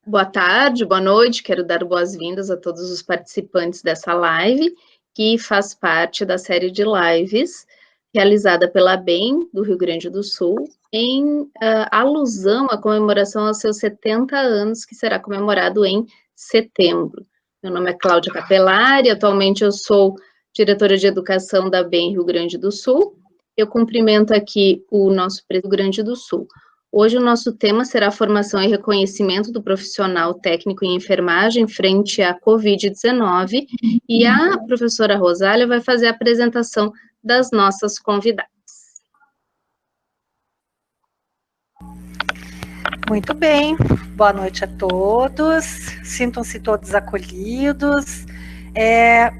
Boa tarde, boa noite, quero dar boas-vindas a todos os participantes dessa live, que faz parte da série de lives realizada pela BEM do Rio Grande do Sul, em alusão à comemoração aos seus 70 anos, que será comemorado em setembro. Meu nome é Cláudia Capelari, atualmente eu sou diretora de educação da BEM Rio Grande do Sul. Eu cumprimento aqui o nosso Rio Grande do Sul. Hoje o nosso tema será a formação e reconhecimento do profissional técnico em enfermagem frente à Covid-19, e a professora Rosália vai fazer a apresentação das nossas convidadas. Muito bem, boa noite a todos, sintam-se todos acolhidos,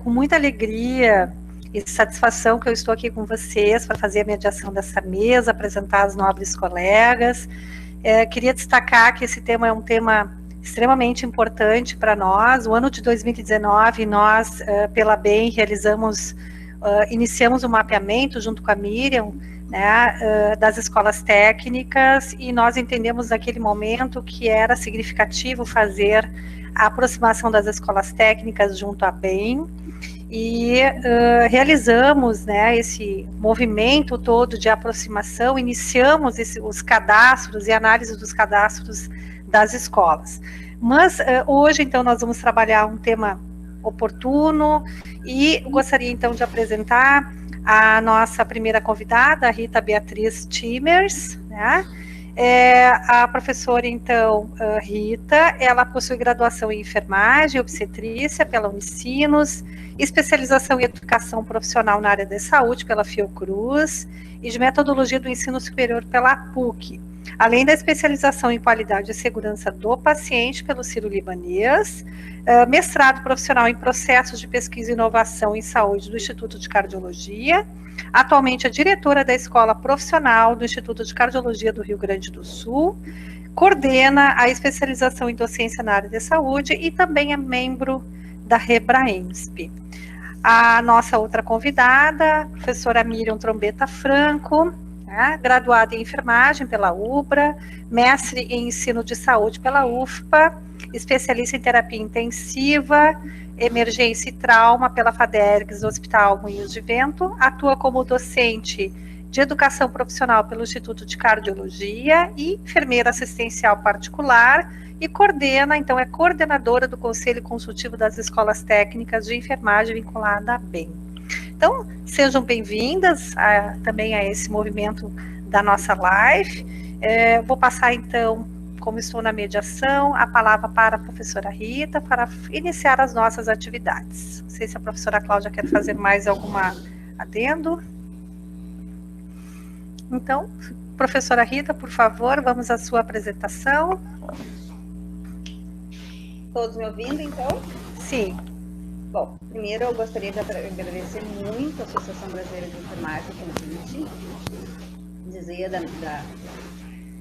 com muita alegria e satisfação que eu estou aqui com vocês para fazer a mediação dessa mesa, apresentar as nobres colegas. Queria destacar que esse tema é um tema extremamente importante para nós. O ano de 2019, nós, pela BEM, iniciamos o mapeamento junto com a Miriam, né, das escolas técnicas, e nós entendemos naquele momento que era significativo fazer a aproximação das escolas técnicas junto à BEM, e realizamos, né, esse movimento todo de aproximação, iniciamos os cadastros e análise dos cadastros das escolas. Mas hoje, então, nós vamos trabalhar um tema oportuno, e gostaria, então, de apresentar a nossa primeira convidada, a Rita Beatriz Timers, né? A professora, então, Rita, ela possui graduação em enfermagem e obstetrícia pela Unicinos, especialização em educação profissional na área da saúde pela Fiocruz e de metodologia do ensino superior pela PUC, além da especialização em qualidade e segurança do paciente pelo Sírio-Libanês, mestrado profissional em processos de pesquisa e inovação em saúde do Instituto de Cardiologia. Atualmente é diretora da Escola Profissional do Instituto de Cardiologia do Rio Grande do Sul, coordena a especialização em docência na área de saúde e também é membro da Rebraemsp. A nossa outra convidada, professora Miriam Trombeta Franco, né, graduada em enfermagem pela UBRA, mestre em ensino de saúde pela UFPA, especialista em terapia intensiva, emergência e trauma pela FADERGS do Hospital Moinhos de Vento, atua como docente de educação profissional pelo Instituto de Cardiologia e enfermeira assistencial particular, e coordena, então, é coordenadora do Conselho Consultivo das Escolas Técnicas de Enfermagem vinculada à BEM. Então, sejam bem-vindas também a esse movimento da nossa live. Vou passar, então, como estou na mediação, a palavra para a professora Rita para iniciar as nossas atividades. Não sei se a professora Cláudia quer fazer mais alguma adendo. Então, professora Rita, por favor, vamos à sua apresentação. Todos me ouvindo, então? Sim. Bom, primeiro eu gostaria de agradecer muito a Associação Brasileira de Enfermagem o convite, dizer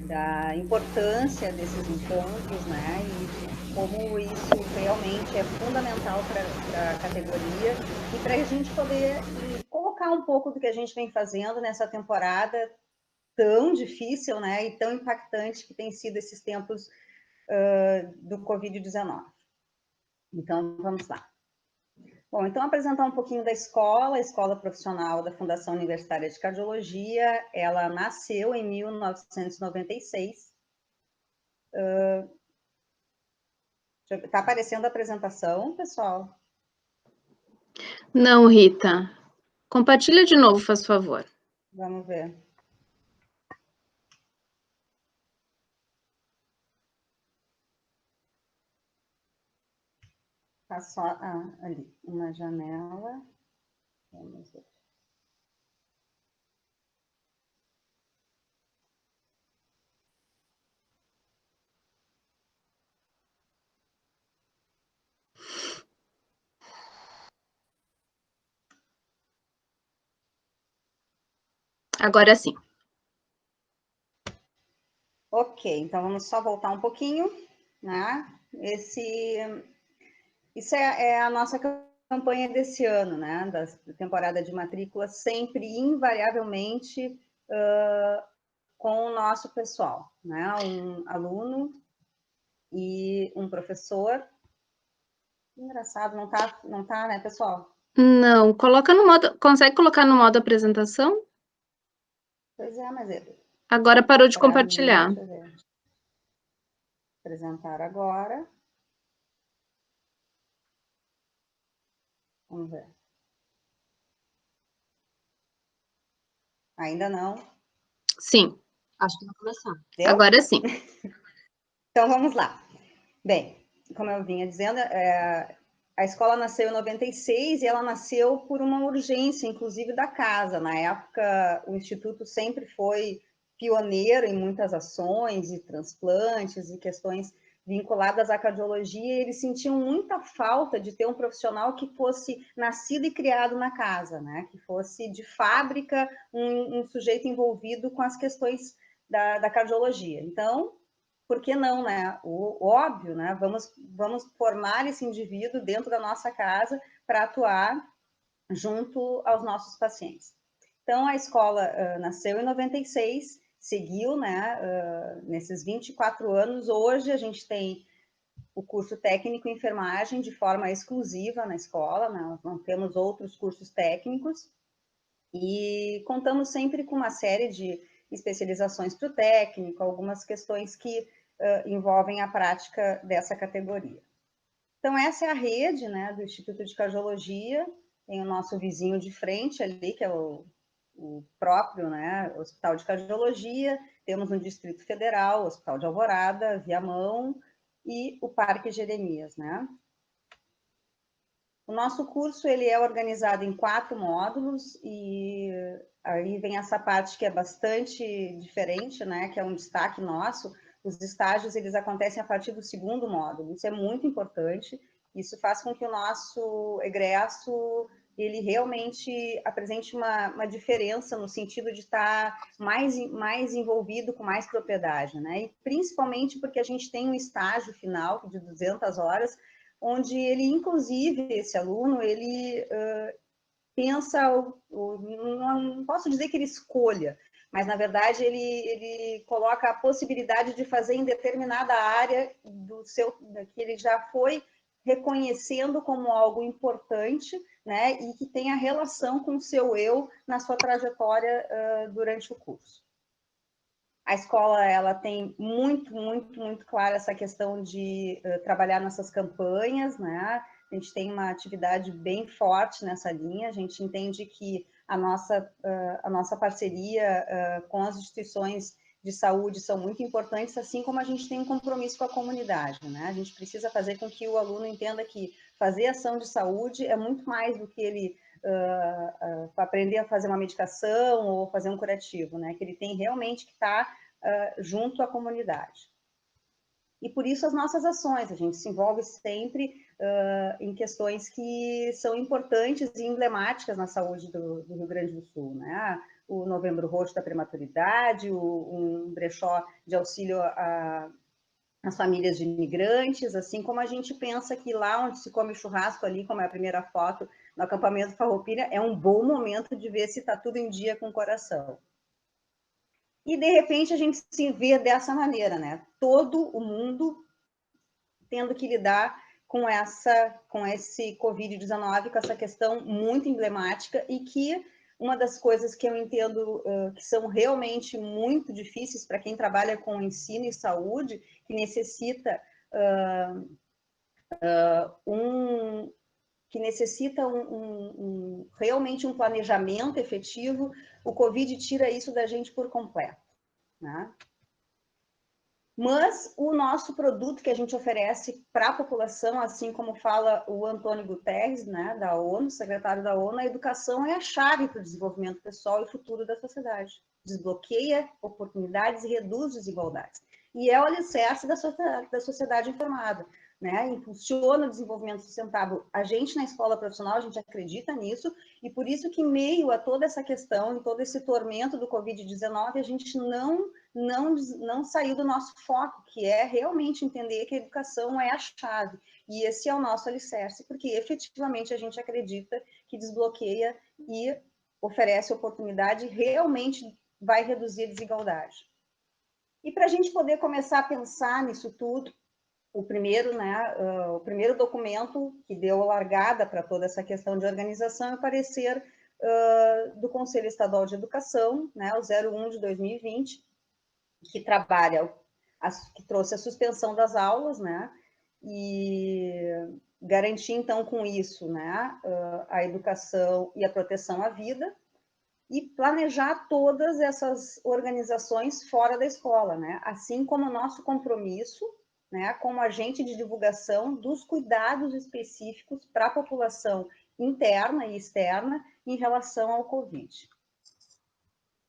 da importância desses encontros, né, e como isso realmente é fundamental para a categoria e para a gente poder colocar um pouco do que a gente vem fazendo nessa temporada tão difícil, né, e tão impactante que tem sido esses tempos do Covid-19. Então, vamos lá. Bom, então apresentar um pouquinho da escola, a Escola Profissional da Fundação Universitária de Cardiologia. Ela nasceu em 1996. Está aparecendo a apresentação, pessoal? Não, Rita. Compartilha de novo, faz favor. Vamos ver. Tá só ali, uma janela. Vamos ver. Agora sim. Ok, então vamos só voltar um pouquinho, né? Isso é a nossa campanha desse ano, né? Da temporada de matrícula, sempre, invariavelmente, com o nosso pessoal, né? Um aluno e um professor. Engraçado, não tá, né, pessoal? Não, coloca no modo, consegue colocar no modo apresentação? Pois é, mas Agora parou de para mim, compartilhar. deixa eu ver. Apresentar agora. Vamos ver. Ainda não? Sim. Acho que vai começar. Deu? Agora sim. Então, vamos lá. Bem, como eu vinha dizendo, a escola nasceu em 96 e ela nasceu por uma urgência, inclusive da casa. Na época, o Instituto sempre foi pioneiro em muitas ações e transplantes e questões vinculadas à cardiologia, e eles sentiam muita falta de ter um profissional que fosse nascido e criado na casa, né? Que fosse de fábrica um sujeito envolvido com as questões da cardiologia. Então, por que não, né? O óbvio, né? Vamos formar esse indivíduo dentro da nossa casa para atuar junto aos nossos pacientes. Então, a escola nasceu em 96, seguiu, né? Nesses 24 anos, hoje a gente tem o curso técnico em enfermagem de forma exclusiva na escola, né? Nós não temos outros cursos técnicos, e contamos sempre com uma série de especializações para o técnico, algumas questões que envolvem a prática dessa categoria. Então, essa é a rede, né, do Instituto de Cardiologia. Tem o nosso vizinho de frente ali, que é o próprio, né, Hospital de Cardiologia. Temos no Distrito Federal, o Hospital de Alvorada, Viamão e o Parque Jeremias, né? O nosso curso ele é organizado em 4 módulos e aí vem essa parte que é bastante diferente, né, que é um destaque nosso. Os estágios eles acontecem a partir do 2º módulo. Isso é muito importante. Isso faz com que o nosso egresso ele realmente apresente uma diferença no sentido de estar mais envolvido com mais propriedade, né? E principalmente porque a gente tem um estágio final de 200 horas, onde ele, inclusive, esse aluno, ele pensa, não posso dizer que ele escolha, mas, na verdade, ele coloca a possibilidade de fazer em determinada área que ele já foi reconhecendo como algo importante, né, e que tem a relação com o seu eu na sua trajetória durante o curso. A escola ela tem muito clara essa questão de trabalhar nessas campanhas, né? A gente tem uma atividade bem forte nessa linha. A gente entende que a nossa parceria com as instituições de saúde são muito importantes, assim como a gente tem um compromisso com a comunidade, né? A gente precisa fazer com que o aluno entenda que fazer ação de saúde é muito mais do que ele aprender a fazer uma medicação ou fazer um curativo, né? Que ele tem realmente que estar junto à comunidade. E por isso as nossas ações, a gente se envolve sempre em questões que são importantes e emblemáticas na saúde do Rio Grande do Sul, né? O Novembro Roxo da Prematuridade, um brechó de auxílio às famílias de imigrantes, assim como a gente pensa que lá onde se come churrasco ali, como é a primeira foto, no acampamento Farroupilha, é um bom momento de ver se está tudo em dia com o coração. E, de repente, a gente se vê dessa maneira, né? Todo o mundo tendo que lidar com esse Covid-19, com essa questão muito emblemática e que uma das coisas que eu entendo que são realmente muito difíceis para quem trabalha com ensino e saúde, que necessita realmente um planejamento efetivo, o Covid tira isso da gente por completo, né? Mas o nosso produto que a gente oferece para a população, assim como fala o Antônio Guterres, né, da ONU, secretário da ONU, a educação é a chave para o desenvolvimento pessoal e futuro da sociedade. Desbloqueia oportunidades e reduz desigualdades. E é o alicerce da sociedade informada, né? Impulsiona o desenvolvimento sustentável. A gente, na escola profissional, a gente acredita nisso, e por isso que, em meio a toda essa questão, em todo esse tormento do Covid-19, a gente não saiu do nosso foco, que é realmente entender que a educação é a chave. E esse é o nosso alicerce, porque efetivamente a gente acredita que desbloqueia e oferece oportunidade, realmente vai reduzir a desigualdade. E para a gente poder começar a pensar nisso tudo, o primeiro, né, o primeiro documento que deu largada para toda essa questão de organização é o parecer do Conselho Estadual de Educação, né, o 01 de 2020, que trabalha, que trouxe a suspensão das aulas, né, e garantir, então, com isso, né, a educação e a proteção à vida, e planejar todas essas organizações fora da escola, né, assim como o nosso compromisso, né, como agente de divulgação dos cuidados específicos para a população interna e externa em relação ao Covid.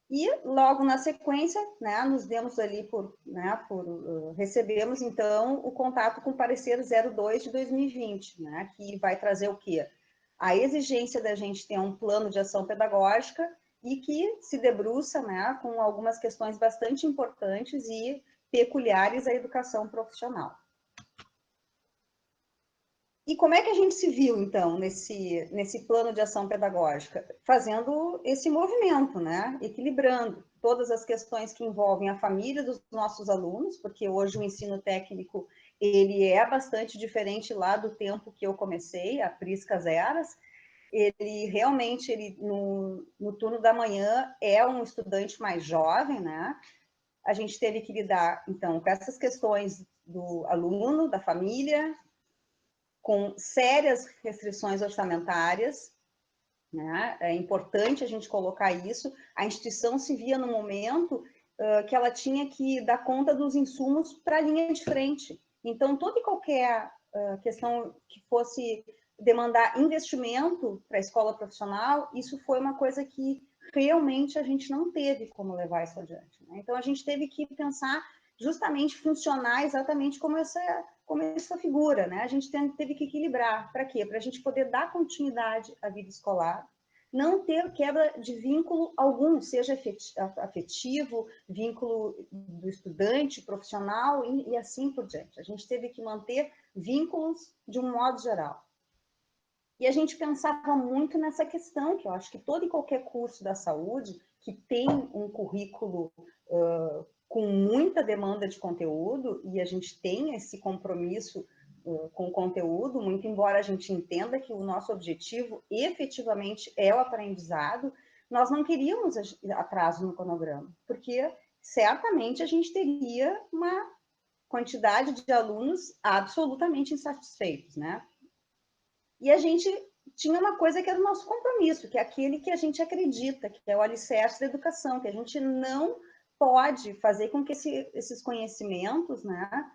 E logo na sequência, né, nos demos ali recebemos então o contato com o parecer 02 de 2020, né, que vai trazer o quê? A exigência da gente ter um plano de ação pedagógica e que se debruça, né, com algumas questões bastante importantes e peculiares à educação profissional. E como é que a gente se viu, então, nesse plano de ação pedagógica? Fazendo esse movimento, né? Equilibrando todas as questões que envolvem a família dos nossos alunos, porque hoje o ensino técnico, ele é bastante diferente lá do tempo que eu comecei, a Priscas Eras. Ele realmente, no turno da manhã, é um estudante mais jovem, né? A gente teve que lidar, então, com essas questões do aluno, da família, com sérias restrições orçamentárias, né? É importante a gente colocar isso. A instituição se via no momento que ela tinha que dar conta dos insumos para a linha de frente. Então, toda e qualquer questão que fosse demandar investimento para a escola profissional, isso foi uma coisa que realmente a gente não teve como levar isso adiante, né? Então, a gente teve que pensar justamente funcionar exatamente como essa figura, né? A gente teve que equilibrar. Para quê? Para a gente poder dar continuidade à vida escolar, não ter quebra de vínculo algum, seja afetivo, vínculo do estudante, profissional e assim por diante. A gente teve que manter vínculos de um modo geral. E a gente pensava muito nessa questão, que eu acho que todo e qualquer curso da saúde que tem um currículo com muita demanda de conteúdo, e a gente tem esse compromisso com o conteúdo, muito embora a gente entenda que o nosso objetivo efetivamente é o aprendizado, nós não queríamos atraso no cronograma, porque certamente a gente teria uma quantidade de alunos absolutamente insatisfeitos, né? E a gente tinha uma coisa que era o nosso compromisso, que é aquele que a gente acredita, que é o alicerce da educação, que a gente não pode fazer com que esses conhecimentos, né,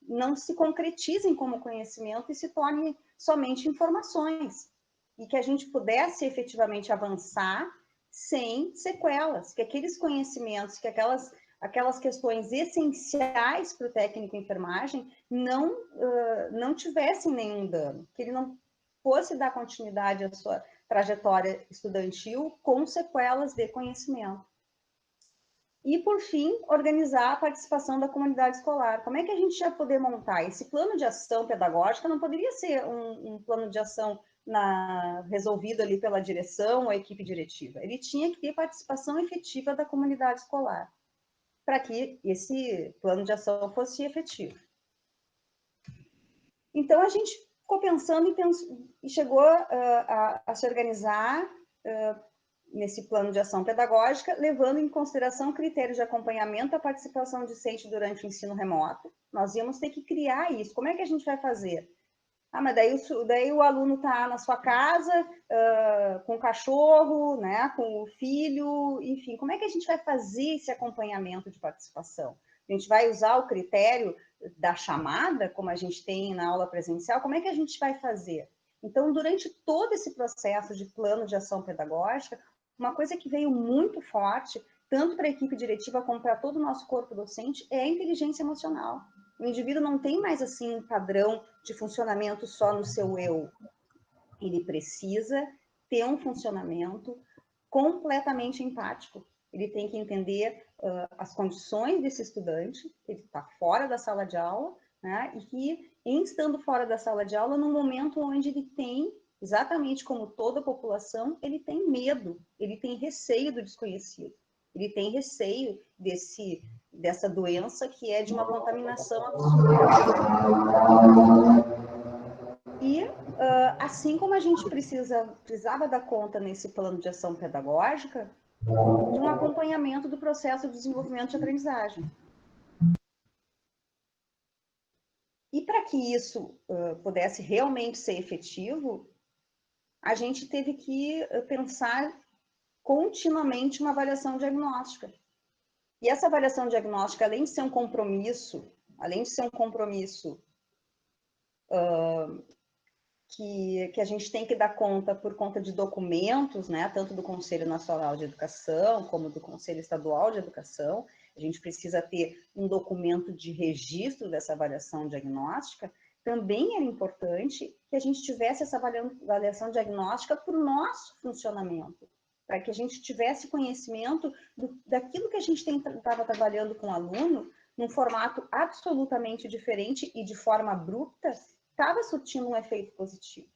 não se concretizem como conhecimento e se tornem somente informações. E que a gente pudesse efetivamente avançar sem sequelas, que aqueles conhecimentos, que aquelas questões essenciais para o técnico em enfermagem não tivessem nenhum dano, que ele não fosse dar continuidade à sua trajetória estudantil com sequelas de conhecimento. E, por fim, organizar a participação da comunidade escolar. Como é que a gente ia poder montar? Esse plano de ação pedagógica não poderia ser um plano de ação resolvido ali pela direção ou equipe diretiva. Ele tinha que ter participação efetiva da comunidade escolar, para que esse plano de ação fosse efetivo. Então, a gente ficou pensando e chegou a se organizar nesse plano de ação pedagógica, levando em consideração critérios de acompanhamento à participação discente durante o ensino remoto. Nós íamos ter que criar isso. Como é que a gente vai fazer? Ah, mas daí o aluno está na sua casa, com o cachorro, né, com o filho, enfim, como é que a gente vai fazer esse acompanhamento de participação? A gente vai usar o critério da chamada, como a gente tem na aula presencial, como é que a gente vai fazer? Então, durante todo esse processo de plano de ação pedagógica, uma coisa que veio muito forte, tanto para a equipe diretiva como para todo o nosso corpo docente, é a inteligência emocional. O indivíduo não tem mais, assim, um padrão de funcionamento só no seu eu. Ele precisa ter um funcionamento completamente empático. Ele tem que entender as condições desse estudante, ele está fora da sala de aula, né? E que, em estando fora da sala de aula, num momento onde ele tem, exatamente como toda a população, ele tem medo, ele tem receio do desconhecido, ele tem receio dessa doença que é de uma contaminação absurda. E assim como a gente precisava dar conta nesse plano de ação pedagógica, de um acompanhamento do processo de desenvolvimento de aprendizagem. E para que isso pudesse realmente ser efetivo, a gente teve que pensar continuamente uma avaliação diagnóstica. E essa avaliação diagnóstica, além de ser um compromisso, que a gente tem que dar conta por conta de documentos, né, tanto do Conselho Nacional de Educação como do Conselho Estadual de Educação, a gente precisa ter um documento de registro dessa avaliação diagnóstica. Também era importante que a gente tivesse essa avaliação diagnóstica para o nosso funcionamento, para que a gente tivesse conhecimento daquilo que a gente estava trabalhando com o aluno, num formato absolutamente diferente e de forma abrupta, estava surtindo um efeito positivo.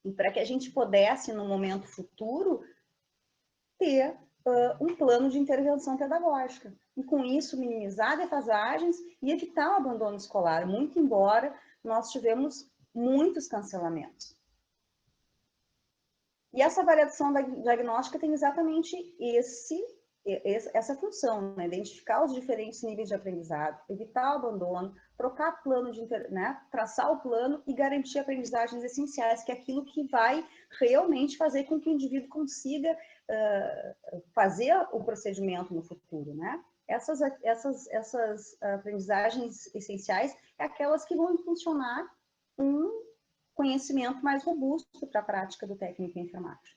E para que a gente pudesse, no momento futuro, ter um plano de intervenção pedagógica. E com isso, minimizar defasagens e evitar o abandono escolar, muito embora nós tivemos muitos cancelamentos. E essa avaliação diagnóstica tem exatamente essa função, né? Identificar os diferentes níveis de aprendizado, evitar o abandono, trocar plano traçar o plano e garantir aprendizagens essenciais, que é aquilo que vai realmente fazer com que o indivíduo consiga fazer o procedimento no futuro, né? Essas aprendizagens essenciais é aquelas que vão funcionar um conhecimento mais robusto para a prática do técnico em enfermagem.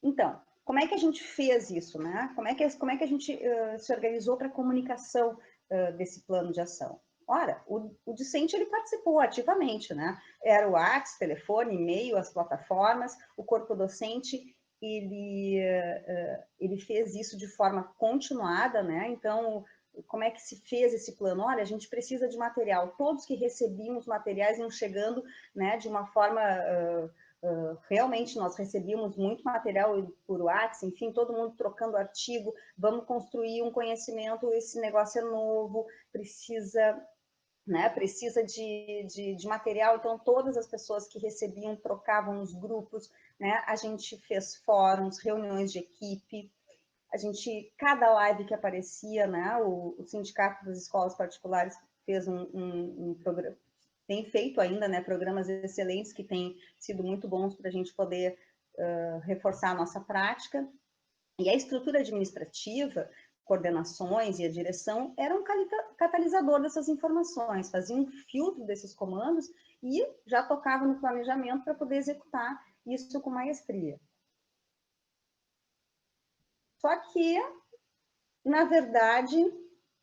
Então, como é que a gente fez isso, né? Como é que a gente se organizou para a comunicação desse plano de ação? Ora, o discente ele participou ativamente, né? Era o WhatsApp, telefone, e-mail, as plataformas, o corpo docente, ele fez isso de forma continuada, né? Então, como é que se fez esse plano? Olha, a gente precisa de material. Todos que recebiam os materiais iam chegando, né, de uma forma... realmente nós recebíamos muito material por WhatsApp, enfim, todo mundo trocando artigo, vamos construir um conhecimento, esse negócio é novo, precisa de material, então todas as pessoas que recebiam trocavam nos grupos, né? A gente fez fóruns, reuniões de equipe, cada live que aparecia, né? O Sindicato das Escolas Particulares fez um programa, tem feito ainda, né, programas excelentes que têm sido muito bons para a gente poder reforçar a nossa prática. E a estrutura administrativa, coordenações e a direção eram um catalisador dessas informações, faziam um filtro desses comandos e já tocava no planejamento para poder executar isso com maestria. Só que, na verdade,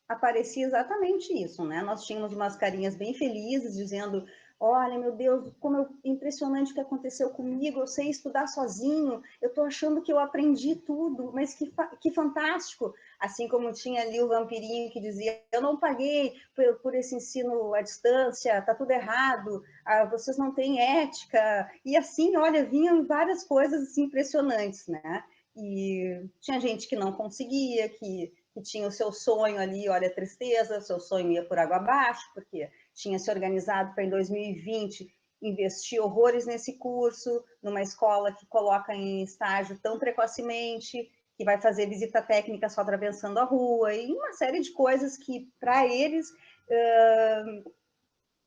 aparecia exatamente isso, né? Nós tínhamos umas carinhas bem felizes, dizendo, olha, meu Deus, como é impressionante o que aconteceu comigo, eu sei estudar sozinho, eu estou achando que eu aprendi tudo, mas que fantástico. Assim como tinha ali o vampirinho que dizia, eu não paguei por esse ensino à distância, está tudo errado, vocês não têm ética. E assim, olha, vinham várias coisas assim, impressionantes, né? E tinha gente que não conseguia, que tinha o seu sonho ali, olha a tristeza, seu sonho ia por água abaixo, porque tinha se organizado para em 2020 investir horrores nesse curso, numa escola que coloca em estágio tão precocemente, que vai fazer visita técnica só atravessando a rua, e uma série de coisas que, para eles,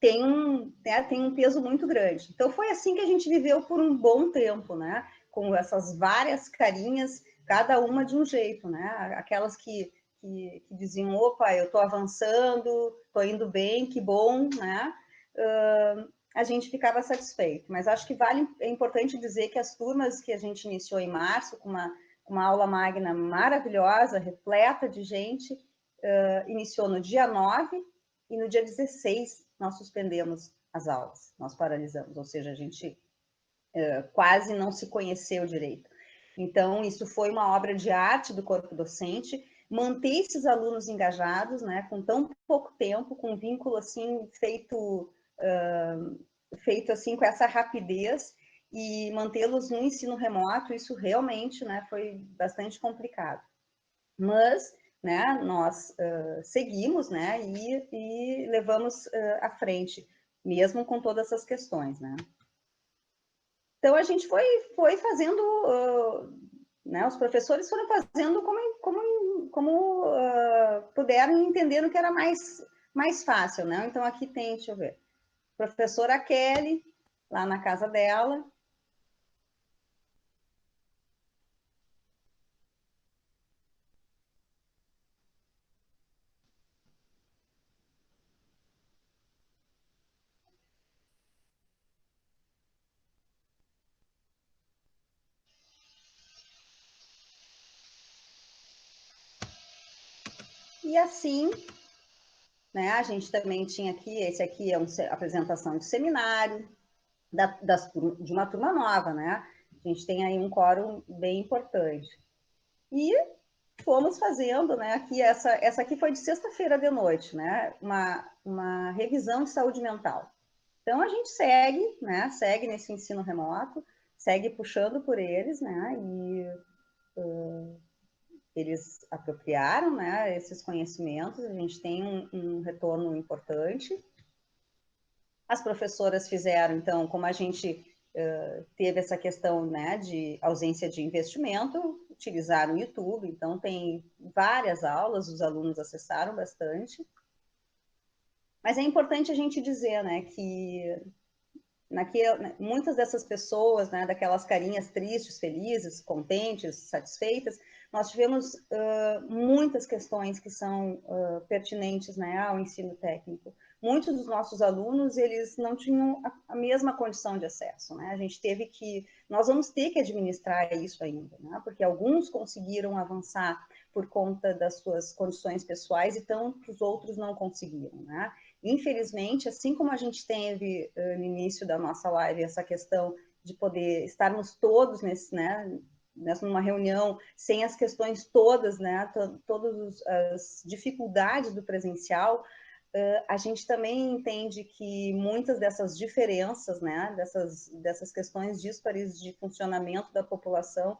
tem um peso muito grande. Então, foi assim que a gente viveu por um bom tempo, né? Com essas várias carinhas, cada uma de um jeito, né? Aquelas que diziam, opa, eu estou avançando, estou indo bem, que bom, né? A gente ficava satisfeito. Mas acho que é importante dizer que as turmas que a gente iniciou em março, com uma aula magna maravilhosa, repleta de gente, iniciou no dia 9 e no dia 16 nós suspendemos as aulas, nós paralisamos, ou seja, a gente quase não se conheceu direito. Então, isso foi uma obra de arte do corpo docente, manter esses alunos engajados, né, com tão pouco tempo, com um vínculo assim feito assim com essa rapidez e mantê-los no ensino remoto, isso realmente, né, foi bastante complicado. Mas, né, nós seguimos, né, e levamos à frente, mesmo com todas essas questões, né. Então, a gente foi fazendo, né, os professores foram fazendo como puderam, entendendo que era mais fácil, né. Então, aqui tem, deixa eu ver, professora Kelly, lá na casa dela. E assim, né, a gente também tinha aqui, esse aqui é uma apresentação de seminário, de uma turma nova, né? A gente tem aí um quórum bem importante. E fomos fazendo, né? Aqui, essa aqui foi de sexta-feira de noite, né? Uma revisão de saúde mental. Então, a gente segue, né? Segue nesse ensino remoto, segue puxando por eles, né? E eles apropriaram, né? Esses conhecimentos, a gente tem um retorno importante. As professoras fizeram, então, como a gente teve essa questão, né, de ausência de investimento, utilizaram o YouTube, então tem várias aulas, os alunos acessaram bastante. Mas é importante a gente dizer, né, que muitas dessas pessoas, né, daquelas carinhas tristes, felizes, contentes, satisfeitas, nós tivemos muitas questões que são pertinentes, né, ao ensino técnico. Muitos dos nossos alunos, eles não tinham a mesma condição de acesso, né? Nós vamos ter que administrar isso ainda, né? Porque alguns conseguiram avançar por conta das suas condições pessoais e tantos outros não conseguiram, né? Infelizmente, assim como a gente teve no início da nossa live essa questão de poder estarmos todos numa reunião, sem as questões todas, né, todas as dificuldades do presencial, a gente também entende que muitas dessas diferenças, né, dessas questões díspares de funcionamento da população,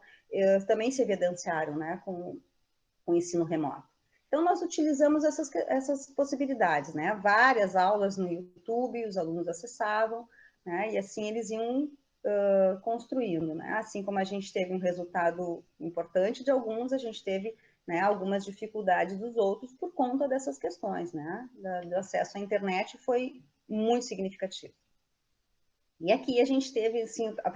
também se evidenciaram, né, com o ensino remoto. Então, nós utilizamos essas possibilidades, né? Várias aulas no YouTube, os alunos acessavam, né? E assim eles iam construindo, né? Assim como a gente teve um resultado importante de alguns, a gente teve, né, algumas dificuldades dos outros por conta dessas questões, né? Do acesso à internet foi muito significativo. E aqui a gente teve, assim, a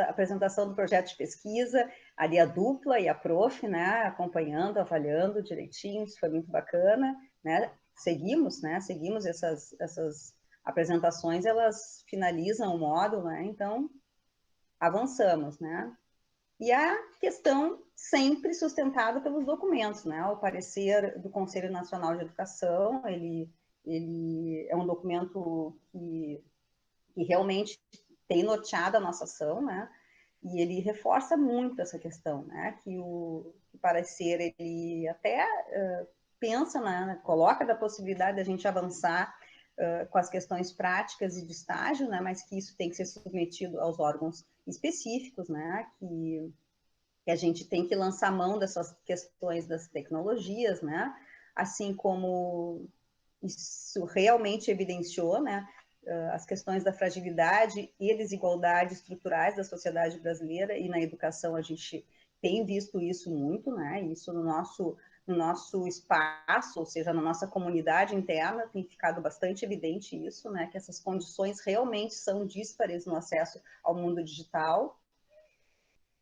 apresentação do projeto de pesquisa, ali a dupla e a prof, né, acompanhando, avaliando direitinho, isso foi muito bacana, né, seguimos essas apresentações, elas finalizam o módulo, né, então avançamos, né. E a questão sempre sustentada pelos documentos, né, o parecer do Conselho Nacional de Educação, ele é um documento que realmente tem norteado a nossa ação, né? E ele reforça muito essa questão, né? Que o parecer, ele até pensa, né? Coloca da possibilidade da gente avançar com as questões práticas e de estágio, né? Mas que isso tem que ser submetido aos órgãos específicos, né? Que a gente tem que lançar mão dessas questões das tecnologias, né? Assim como isso realmente evidenciou, né, as questões da fragilidade e desigualdade estruturais da sociedade brasileira, e na educação a gente tem visto isso muito, né, isso no nosso espaço, ou seja, na nossa comunidade interna, tem ficado bastante evidente isso, né, que essas condições realmente são díspares no acesso ao mundo digital,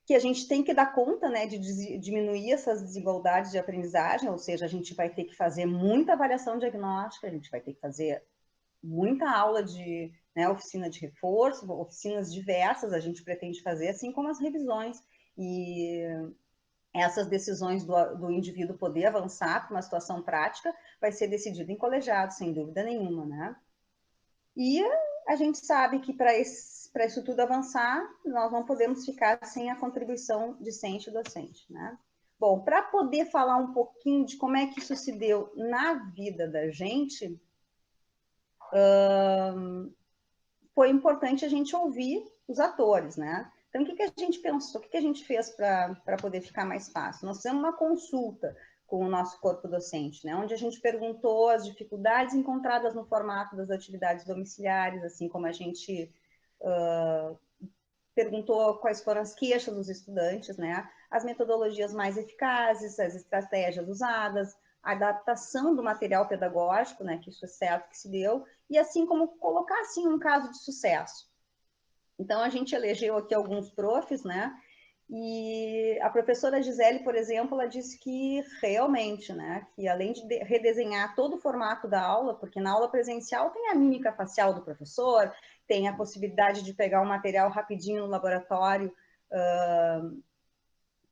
que a gente tem que dar conta, né, de diminuir essas desigualdades de aprendizagem, ou seja, a gente vai ter que fazer muita avaliação diagnóstica, a gente vai ter que fazer muita aula de, né, oficina de reforço, oficinas diversas a gente pretende fazer, assim como as revisões, e essas decisões do indivíduo poder avançar para uma situação prática vai ser decidido em colegiado, sem dúvida nenhuma, né? E a gente sabe que para isso tudo avançar, nós não podemos ficar sem a contribuição discente e docente, né? Bom, para poder falar um pouquinho de como é que isso se deu na vida da gente, foi importante a gente ouvir os atores, né? Então, o que a gente pensou, o que a gente fez para poder ficar mais fácil? Nós fizemos uma consulta com o nosso corpo docente, né? Onde a gente perguntou as dificuldades encontradas no formato das atividades domiciliares, assim como a gente perguntou quais foram as queixas dos estudantes, né? As metodologias mais eficazes, as estratégias usadas, a adaptação do material pedagógico, né? Que isso é certo que se deu, e assim como colocar assim um caso de sucesso. Então a gente elegeu aqui alguns profs, né? E a professora Gisele, por exemplo, ela disse que realmente, né, que além de redesenhar todo o formato da aula, porque na aula presencial tem a mímica facial do professor, tem a possibilidade de pegar o material rapidinho no laboratório,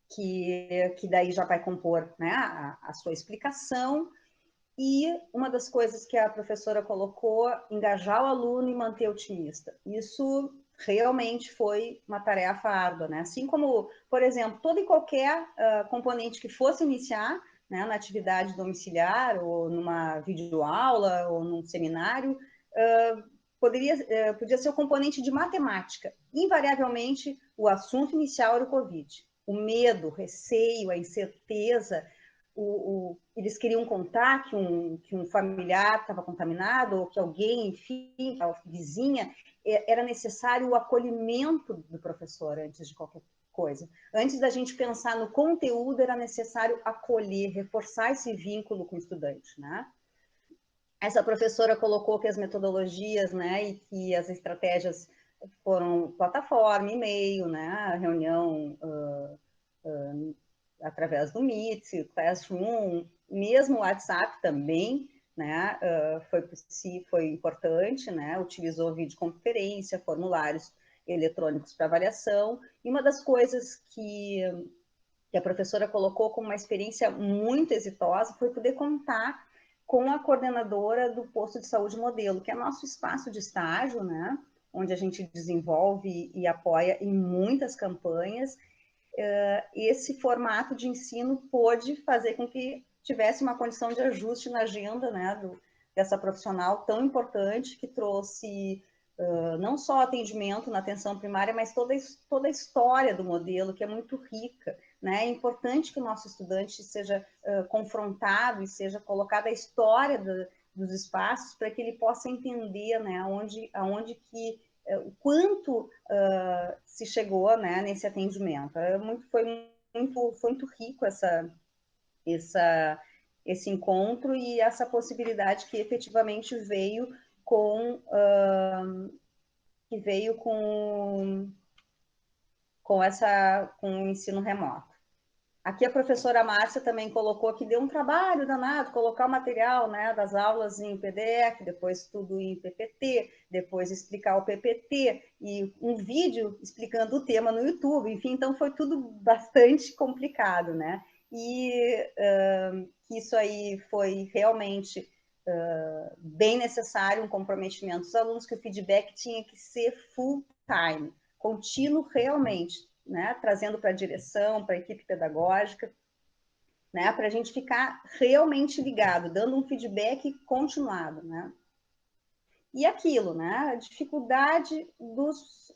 que daí já vai compor, né, a sua explicação. E uma das coisas que a professora colocou, engajar o aluno e manter otimista. Isso realmente foi uma tarefa árdua, né? Assim como, por exemplo, todo e qualquer componente que fosse iniciar, né, na atividade domiciliar, ou numa videoaula, ou num seminário, podia ser o componente de matemática. Invariavelmente, o assunto inicial era o Covid. O medo, o receio, a incerteza, eles queriam contar que um familiar estava contaminado, ou que alguém, enfim, a vizinha, era necessário o acolhimento do professor antes de qualquer coisa. Antes da gente pensar no conteúdo, era necessário acolher, reforçar esse vínculo com o estudante, né? Essa professora colocou que as metodologias, né, e que as estratégias foram plataforma, e-mail, né, reunião através do Meet, Classroom, mesmo o WhatsApp também, né, foi importante, né, utilizou videoconferência, formulários eletrônicos para avaliação, e uma das coisas que a professora colocou como uma experiência muito exitosa foi poder contar com a coordenadora do posto de saúde modelo, que é nosso espaço de estágio, né, onde a gente desenvolve e apoia em muitas campanhas. Esse formato de ensino pôde fazer com que tivesse uma condição de ajuste na agenda, né, dessa profissional tão importante, que trouxe não só atendimento na atenção primária, mas toda a história do modelo, que é muito rica, né? É importante que o nosso estudante seja confrontado e seja colocada a história dos espaços, para que ele possa entender, né, aonde que o quanto se chegou, né, nesse atendimento. Foi muito rico esse encontro e essa possibilidade que efetivamente veio com com o ensino remoto. Aqui a professora Márcia também colocou que deu um trabalho danado, colocar o material, né, das aulas em PDF, depois tudo em PPT, depois explicar o PPT, e um vídeo explicando o tema no YouTube, enfim, então foi tudo bastante complicado, né? E isso aí foi realmente bem necessário, um comprometimento dos alunos, que o feedback tinha que ser full time, contínuo realmente, né, trazendo para a direção, para a equipe pedagógica, né, para a gente ficar realmente ligado, dando um feedback continuado, né. E aquilo, né, a dificuldade dos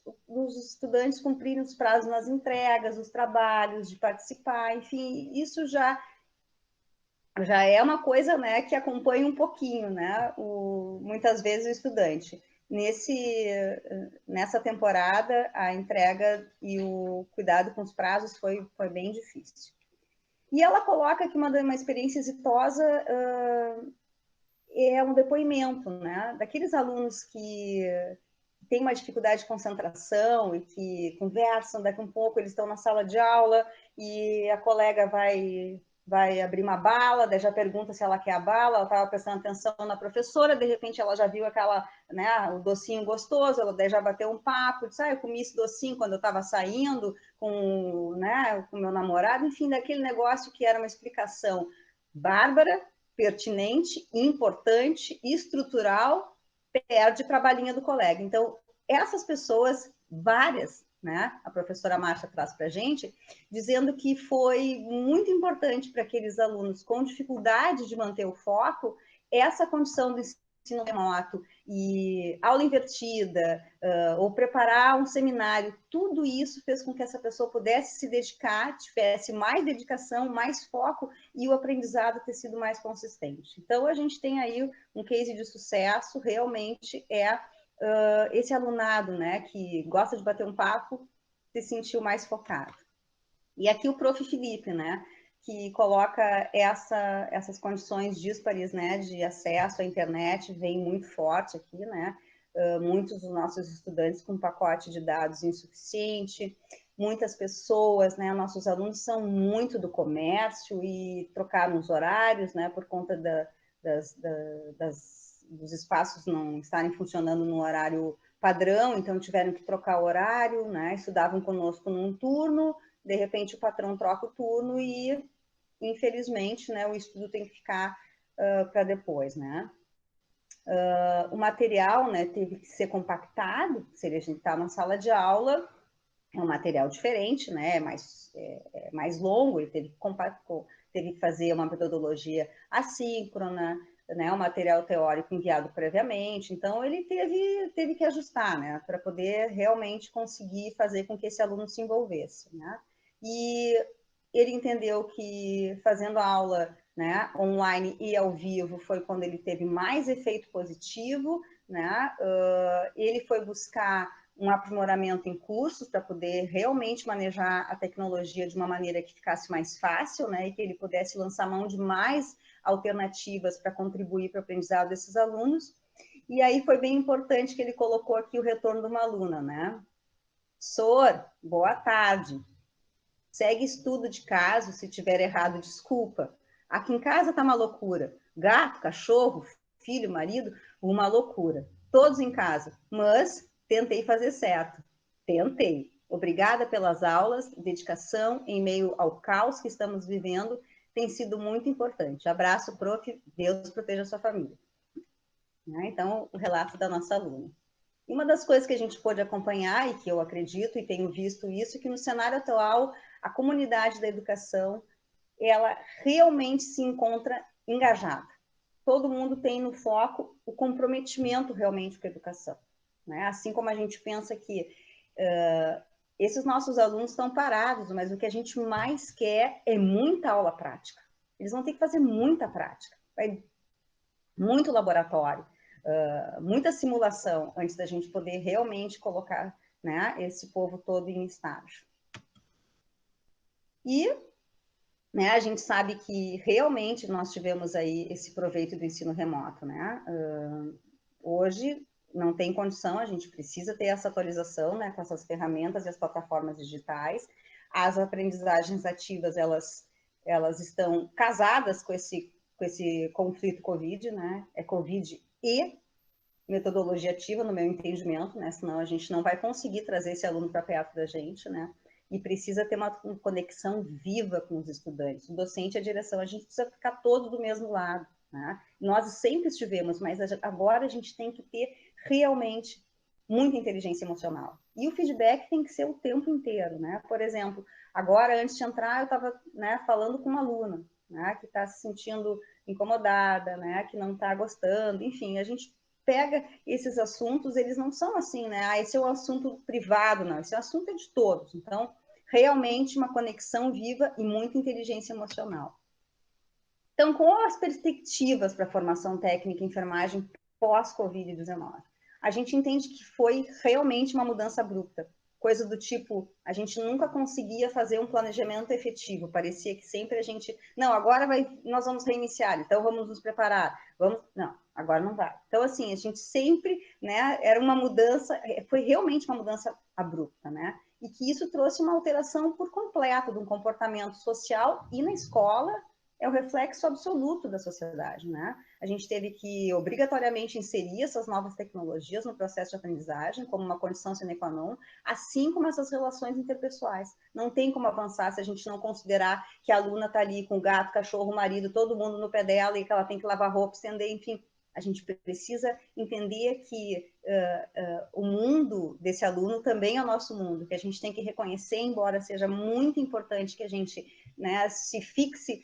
estudantes cumprirem os prazos nas entregas, os trabalhos, de participar, enfim, isso já é uma coisa, né, que acompanha um pouquinho, né, muitas vezes o estudante. Nessa temporada, a entrega e o cuidado com os prazos foi bem difícil. E ela coloca que uma experiência exitosa é um depoimento, né, daqueles alunos que têm uma dificuldade de concentração e que conversam, daqui a um pouco eles estão na sala de aula e a colega vai abrir uma bala, daí já pergunta se ela quer a bala, ela estava prestando atenção na professora, de repente ela já viu né, o docinho gostoso, ela daí já bateu um papo, disse, eu comi esse docinho quando eu estava saindo com, né, com meu namorado, enfim, daquele negócio que era uma explicação bárbara, pertinente, importante, estrutural, perde para a balinha do colega. Então, essas pessoas, várias, né, a professora Márcia traz para a gente, dizendo que foi muito importante para aqueles alunos com dificuldade de manter o foco, essa condição do ensino remoto e aula invertida, ou preparar um seminário, tudo isso fez com que essa pessoa pudesse se dedicar, tivesse mais dedicação, mais foco e o aprendizado ter sido mais consistente. Então, a gente tem aí um case de sucesso, realmente esse alunado, né, que gosta de bater um papo, se sentiu mais focado. E aqui o Prof. Felipe, né, que coloca essas condições díspares, né, de acesso à internet, vem muito forte aqui, né, muitos dos nossos estudantes com pacote de dados insuficiente, muitas pessoas, né, nossos alunos são muito do comércio e trocaram os horários, né, por conta dos espaços não estarem funcionando no horário padrão, então tiveram que trocar o horário, né, estudavam conosco num turno, de repente o patrão troca o turno e infelizmente, né, o estudo tem que ficar para depois, né? O material, né, teve que ser compactado, se a gente está na sala de aula, é um material diferente, né, é mais longo, ele teve que fazer uma metodologia assíncrona, né, um material teórico enviado previamente, então ele teve que ajustar, né, para poder realmente conseguir fazer com que esse aluno se envolvesse, né? E ele entendeu que fazendo a aula, né, online e ao vivo foi quando ele teve mais efeito positivo, né? Ele foi buscar um aprimoramento em cursos para poder realmente manejar a tecnologia de uma maneira que ficasse mais fácil, né, e que ele pudesse lançar mão de mais alternativas para contribuir para o aprendizado desses alunos. E aí foi bem importante que ele colocou aqui o retorno de uma aluna, né? Sor, boa tarde. Segue estudo de caso, se tiver errado, desculpa. Aqui em casa tá uma loucura. Gato, cachorro, filho, marido, uma loucura. Todos em casa, mas tentei fazer certo. Tentei. Obrigada pelas aulas, dedicação em meio ao caos que estamos vivendo, tem sido muito importante. Abraço, prof. Deus proteja a sua família. Então, o relato da nossa aluna. Uma das coisas que a gente pôde acompanhar, e que eu acredito e tenho visto isso, é que no cenário atual, a comunidade da educação, ela realmente se encontra engajada. Todo mundo tem no foco o comprometimento realmente com a educação, né? Assim como a gente pensa que esses nossos alunos estão parados, mas o que a gente mais quer é muita aula prática. Eles vão ter que fazer muita prática, muito laboratório, muita simulação antes da gente poder realmente colocar, né, esse povo todo em estágio. E, né, a gente sabe que realmente nós tivemos aí esse proveito do ensino remoto, né? Hoje não tem condição, a gente precisa ter essa atualização, né, com essas ferramentas e as plataformas digitais. As aprendizagens ativas, elas estão casadas com esse conflito Covid, né? É Covid e metodologia ativa, no meu entendimento, né? Senão a gente não vai conseguir trazer esse aluno para perto da gente, né? E precisa ter uma conexão viva com os estudantes. O docente e a direção, a gente precisa ficar todos do mesmo lado, né? Nós sempre estivemos, mas agora a gente tem que ter realmente muita inteligência emocional. E o feedback tem que ser o tempo inteiro, né? Por exemplo, agora, antes de entrar, eu estava, né, falando com uma aluna, né, que está se sentindo incomodada, né, que não está gostando, enfim, a gente pega esses assuntos, eles não são assim, né? Esse é um assunto privado, não. Esse assunto é de todos. Então, realmente uma conexão viva e muita inteligência emocional. Então, qual as perspectivas para a formação técnica em enfermagem pós-Covid-19? A gente entende que foi realmente uma mudança abrupta. Coisa do tipo, a gente nunca conseguia fazer um planejamento efetivo. Parecia que sempre a gente... Não, agora nós vamos reiniciar, então vamos nos preparar. Não, agora não vai. Então, assim, a gente sempre, né, era uma mudança, foi realmente uma mudança abrupta, né? E que isso trouxe uma alteração por completo de um comportamento social e na escola é o reflexo absoluto da sociedade, né? A gente teve que obrigatoriamente inserir essas novas tecnologias no processo de aprendizagem como uma condição sine qua non, assim como essas relações interpessoais. Não tem como avançar se a gente não considerar que a aluna está ali com o gato, cachorro, marido, todo mundo no pé dela e que ela tem que lavar roupa, estender, enfim. A gente precisa entender que o mundo desse aluno também é o nosso mundo, que a gente tem que reconhecer, embora seja muito importante que a gente né, se fixe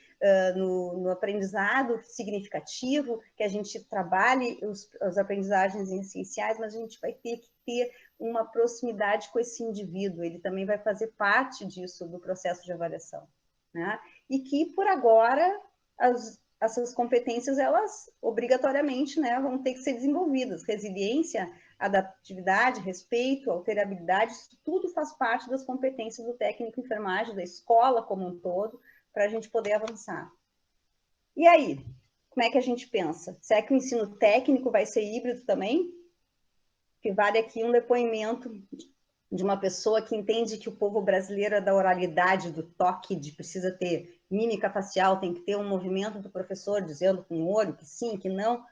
no aprendizado significativo, que a gente trabalhe as aprendizagens essenciais, mas a gente vai ter que ter uma proximidade com esse indivíduo, ele também vai fazer parte disso, do processo de avaliação, né? E que, por agora, essas competências, elas, obrigatoriamente, né, vão ter que ser desenvolvidas. Resiliência, adaptividade, respeito, alterabilidade, isso tudo faz parte das competências do técnico de enfermagem, da escola como um todo, para a gente poder avançar. E aí, como é que a gente pensa? Será que o ensino técnico vai ser híbrido também? Que vale aqui um depoimento de uma pessoa que entende que o povo brasileiro é da oralidade, do toque, de precisa ter mímica facial, tem que ter um movimento do professor dizendo com o olho que sim, que não.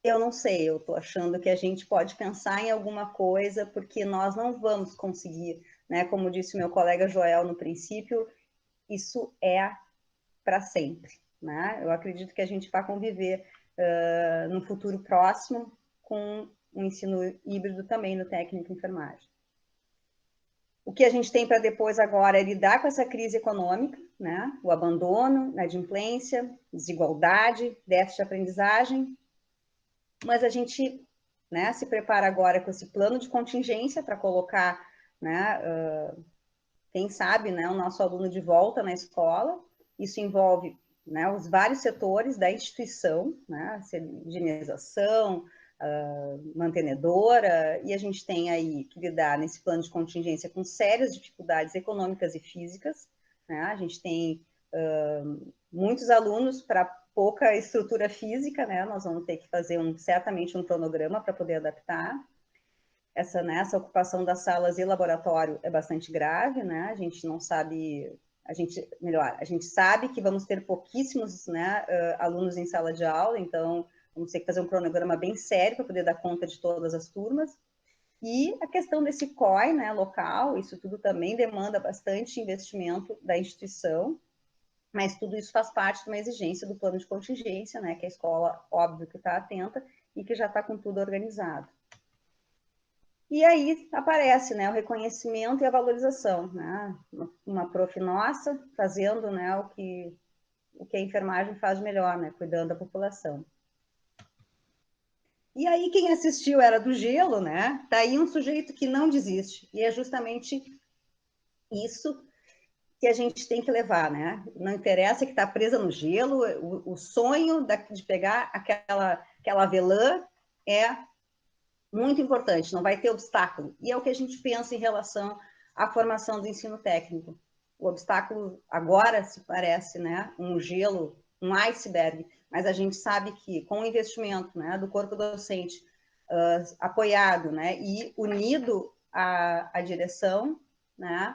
Eu não sei, eu estou achando que a gente pode pensar em alguma coisa, porque nós não vamos conseguir, né? Como disse meu colega Joel no princípio, isso é para sempre, né? Eu acredito que a gente vai conviver no futuro próximo com um ensino híbrido também no técnico de enfermagem. O que a gente tem para depois agora é lidar com essa crise econômica, né? O abandono, a inadimplência, desigualdade, déficit de aprendizagem, mas a gente, né, se prepara agora com esse plano de contingência para colocar, né, quem sabe, né, o nosso aluno de volta na escola. Isso envolve, né, os vários setores da instituição, né, higienização, mantenedora, e a gente tem aí que lidar nesse plano de contingência com sérias dificuldades econômicas e físicas, né? A gente tem muitos alunos para pouca estrutura física, né? Nós vamos ter que fazer certamente um cronograma para poder adaptar. Essa ocupação das salas e laboratório é bastante grave, né? A gente não sabe, a gente sabe que vamos ter pouquíssimos, né, alunos em sala de aula, então vamos ter que fazer um cronograma bem sério para poder dar conta de todas as turmas. E a questão desse COI, né, local, isso tudo também demanda bastante investimento da instituição, mas tudo isso faz parte de uma exigência do plano de contingência, né, que a escola, óbvio, que está atenta e que já está com tudo organizado. E aí aparece, né, o reconhecimento e a valorização, né, uma prof nossa fazendo, né, o que a enfermagem faz de melhor, né, cuidando da população. E aí quem assistiu Era do Gelo, né? Tá aí um sujeito que não desiste. E é justamente isso que a gente tem que levar, né? Não interessa que está presa no gelo, o sonho de pegar aquela avelã é muito importante, não vai ter obstáculo. E é o que a gente pensa em relação à formação do ensino técnico. O obstáculo agora se parece, né, um gelo, um iceberg, mas a gente sabe que com o investimento, né, do corpo docente apoiado, né, e unido à direção, né,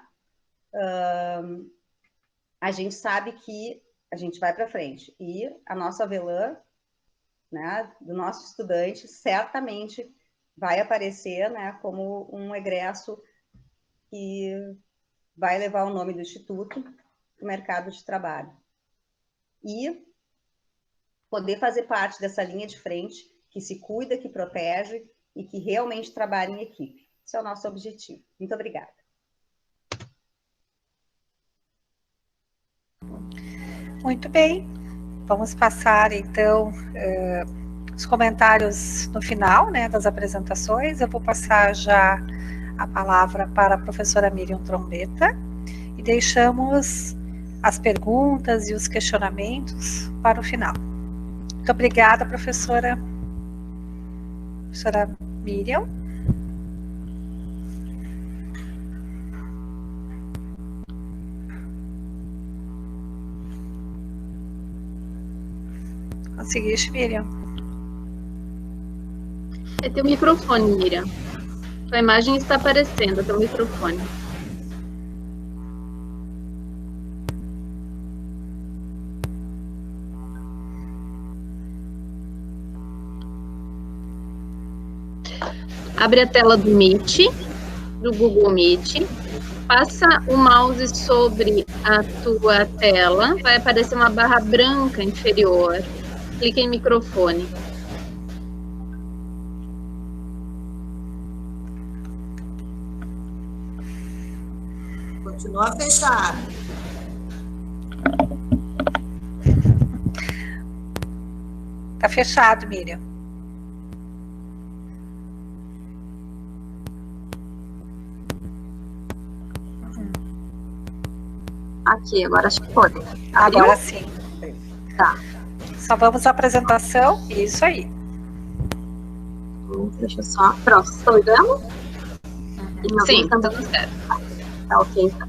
a gente sabe que a gente vai para frente. E a nossa avelã, né, do nosso estudante, certamente vai aparecer, né, como um egresso que vai levar o nome do Instituto para o mercado de trabalho. E poder fazer parte dessa linha de frente, que se cuida, que protege e que realmente trabalha em equipe. Esse é o nosso objetivo. Muito obrigada. Muito bem. Vamos passar, então, os comentários no final, né, das apresentações. Eu vou passar já a palavra para a professora Miriam Trombetta e deixamos as perguntas e os questionamentos para o final. Muito obrigada, professora Miriam. Conseguiste, Miriam? É teu microfone, Miriam. Tua imagem está aparecendo, é teu microfone. Abre a tela do Meet, do Google Meet, passa o mouse sobre a tua tela, vai aparecer uma barra branca inferior, clica em microfone. Continua fechado. Tá fechado, Miriam. Aqui, agora acho que pode. Agora sim. Tá. Só vamos à apresentação. Isso aí. Deixa eu só. Pronto, vocês estão me vendo? Sim, tá tudo certo. Tá ok, então.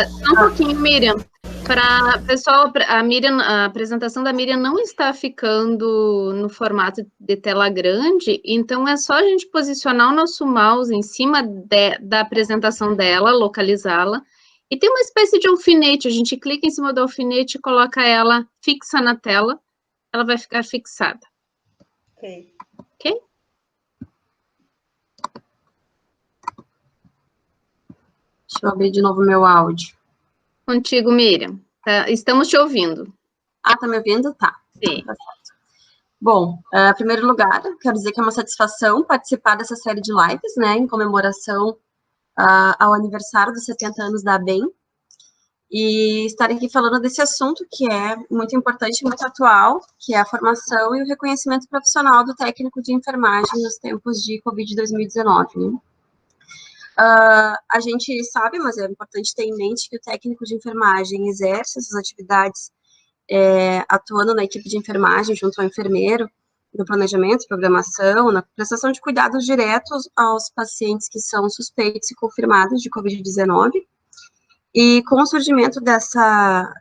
Só um pouquinho, Miriam. Para pessoal, a apresentação da Miriam não está ficando no formato de tela grande, então é só a gente posicionar o nosso mouse em cima da apresentação dela, localizá-la, e tem uma espécie de alfinete, a gente clica em cima do alfinete e coloca ela fixa na tela, ela vai ficar fixada. Ok. Ok? Deixa eu abrir de novo meu áudio. Contigo, Miriam. Estamos te ouvindo. Tá me ouvindo? Tá. Sim. Tá certo. Bom, em primeiro lugar, quero dizer que é uma satisfação participar dessa série de lives, né, em comemoração ao aniversário dos 70 anos da ABEM, e estar aqui falando desse assunto que é muito importante e muito atual, que é a formação e o reconhecimento profissional do técnico de enfermagem nos tempos de Covid-2019, né? A gente sabe, mas é importante ter em mente que o técnico de enfermagem exerce essas atividades atuando na equipe de enfermagem junto ao enfermeiro, no planejamento, programação, na prestação de cuidados diretos aos pacientes que são suspeitos e confirmados de Covid-19. E com o surgimento dessa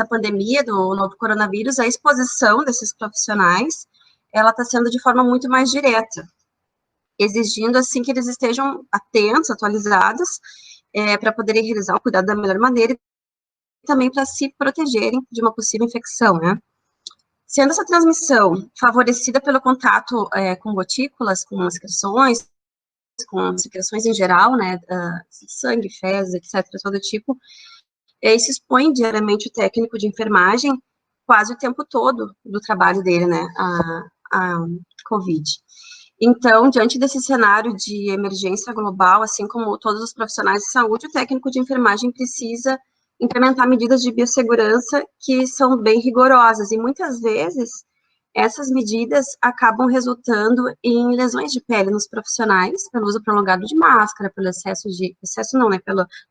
pandemia do novo coronavírus, a exposição desses profissionais, ela está sendo de forma muito mais direta, exigindo, assim, que eles estejam atentos, atualizados, para poderem realizar o cuidado da melhor maneira e também para se protegerem de uma possível infecção, né? Sendo essa transmissão favorecida pelo contato com gotículas, com secreções em geral, né, sangue, fezes, etc., todo tipo, isso expõe diariamente o técnico de enfermagem quase o tempo todo do trabalho dele, né, a Covid. Então, diante desse cenário de emergência global, assim como todos os profissionais de saúde, o técnico de enfermagem precisa implementar medidas de biossegurança que são bem rigorosas, e muitas vezes essas medidas acabam resultando em lesões de pele nos profissionais, pelo uso prolongado de máscara, pela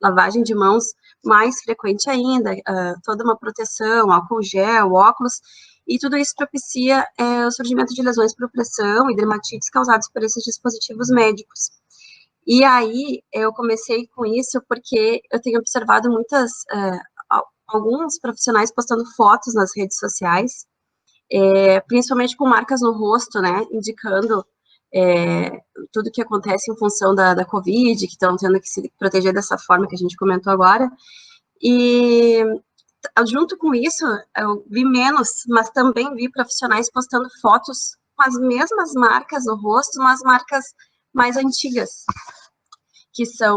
lavagem de mãos mais frequente ainda, toda uma proteção, álcool gel, óculos, e tudo isso propicia o surgimento de lesões por pressão e dermatites causadas por esses dispositivos médicos. E aí, eu comecei com isso porque eu tenho observado alguns profissionais postando fotos nas redes sociais, principalmente com marcas no rosto, né, indicando tudo que acontece em função da Covid, que estão tendo que se proteger dessa forma que a gente comentou agora. E junto com isso, eu vi menos, mas também vi profissionais postando fotos com as mesmas marcas no rosto, mas marcas mais antigas, que são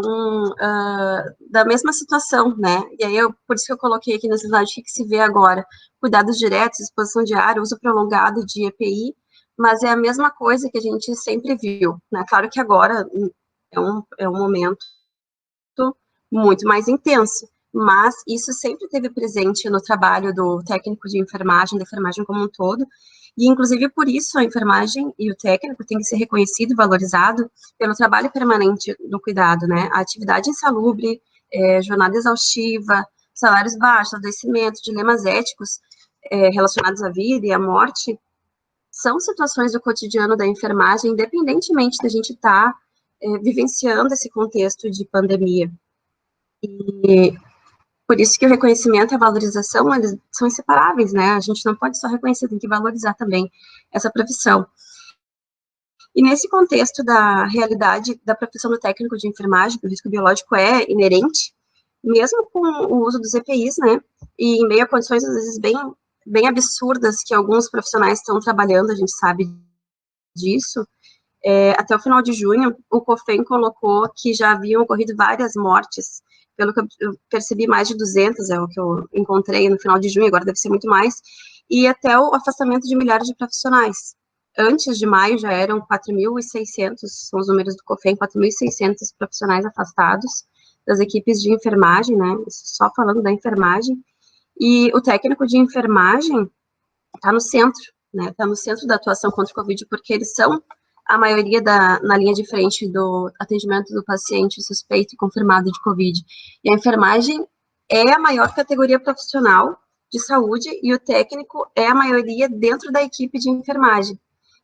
da mesma situação, né? E aí, por isso que eu coloquei aqui nesse slide o que se vê agora: cuidados diretos, exposição diária, uso prolongado de EPI, mas é a mesma coisa que a gente sempre viu, né? Claro que agora é um momento muito mais intenso, mas isso sempre esteve presente no trabalho do técnico de enfermagem, da enfermagem como um todo, e inclusive por isso a enfermagem e o técnico tem que ser reconhecido e valorizado pelo trabalho permanente no cuidado, né? A atividade insalubre, jornada exaustiva, salários baixos, adoecimento, dilemas éticos relacionados à vida e à morte, são situações do cotidiano da enfermagem, independentemente da gente estar vivenciando esse contexto de pandemia. E por isso que o reconhecimento e a valorização, eles são inseparáveis, né? A gente não pode só reconhecer, tem que valorizar também essa profissão. E nesse contexto da realidade da profissão do técnico de enfermagem, que o risco biológico é inerente, mesmo com o uso dos EPIs, né? E em meio a condições, às vezes, bem absurdas que alguns profissionais estão trabalhando, a gente sabe disso. Até o final de junho, o COFEM colocou que já haviam ocorrido várias mortes. Pelo que eu percebi, mais de 200 é o que eu encontrei no final de junho, agora deve ser muito mais, e até o afastamento de milhares de profissionais. Antes de maio já eram 4.600, são os números do COFEM, 4.600 profissionais afastados das equipes de enfermagem, né, só falando da enfermagem, e o técnico de enfermagem está no centro né, está no centro da atuação contra o Covid, porque eles são a maioria na linha de frente do atendimento do paciente suspeito e confirmado de Covid. E a enfermagem é a maior categoria profissional de saúde e o técnico é a maioria dentro da equipe de enfermagem.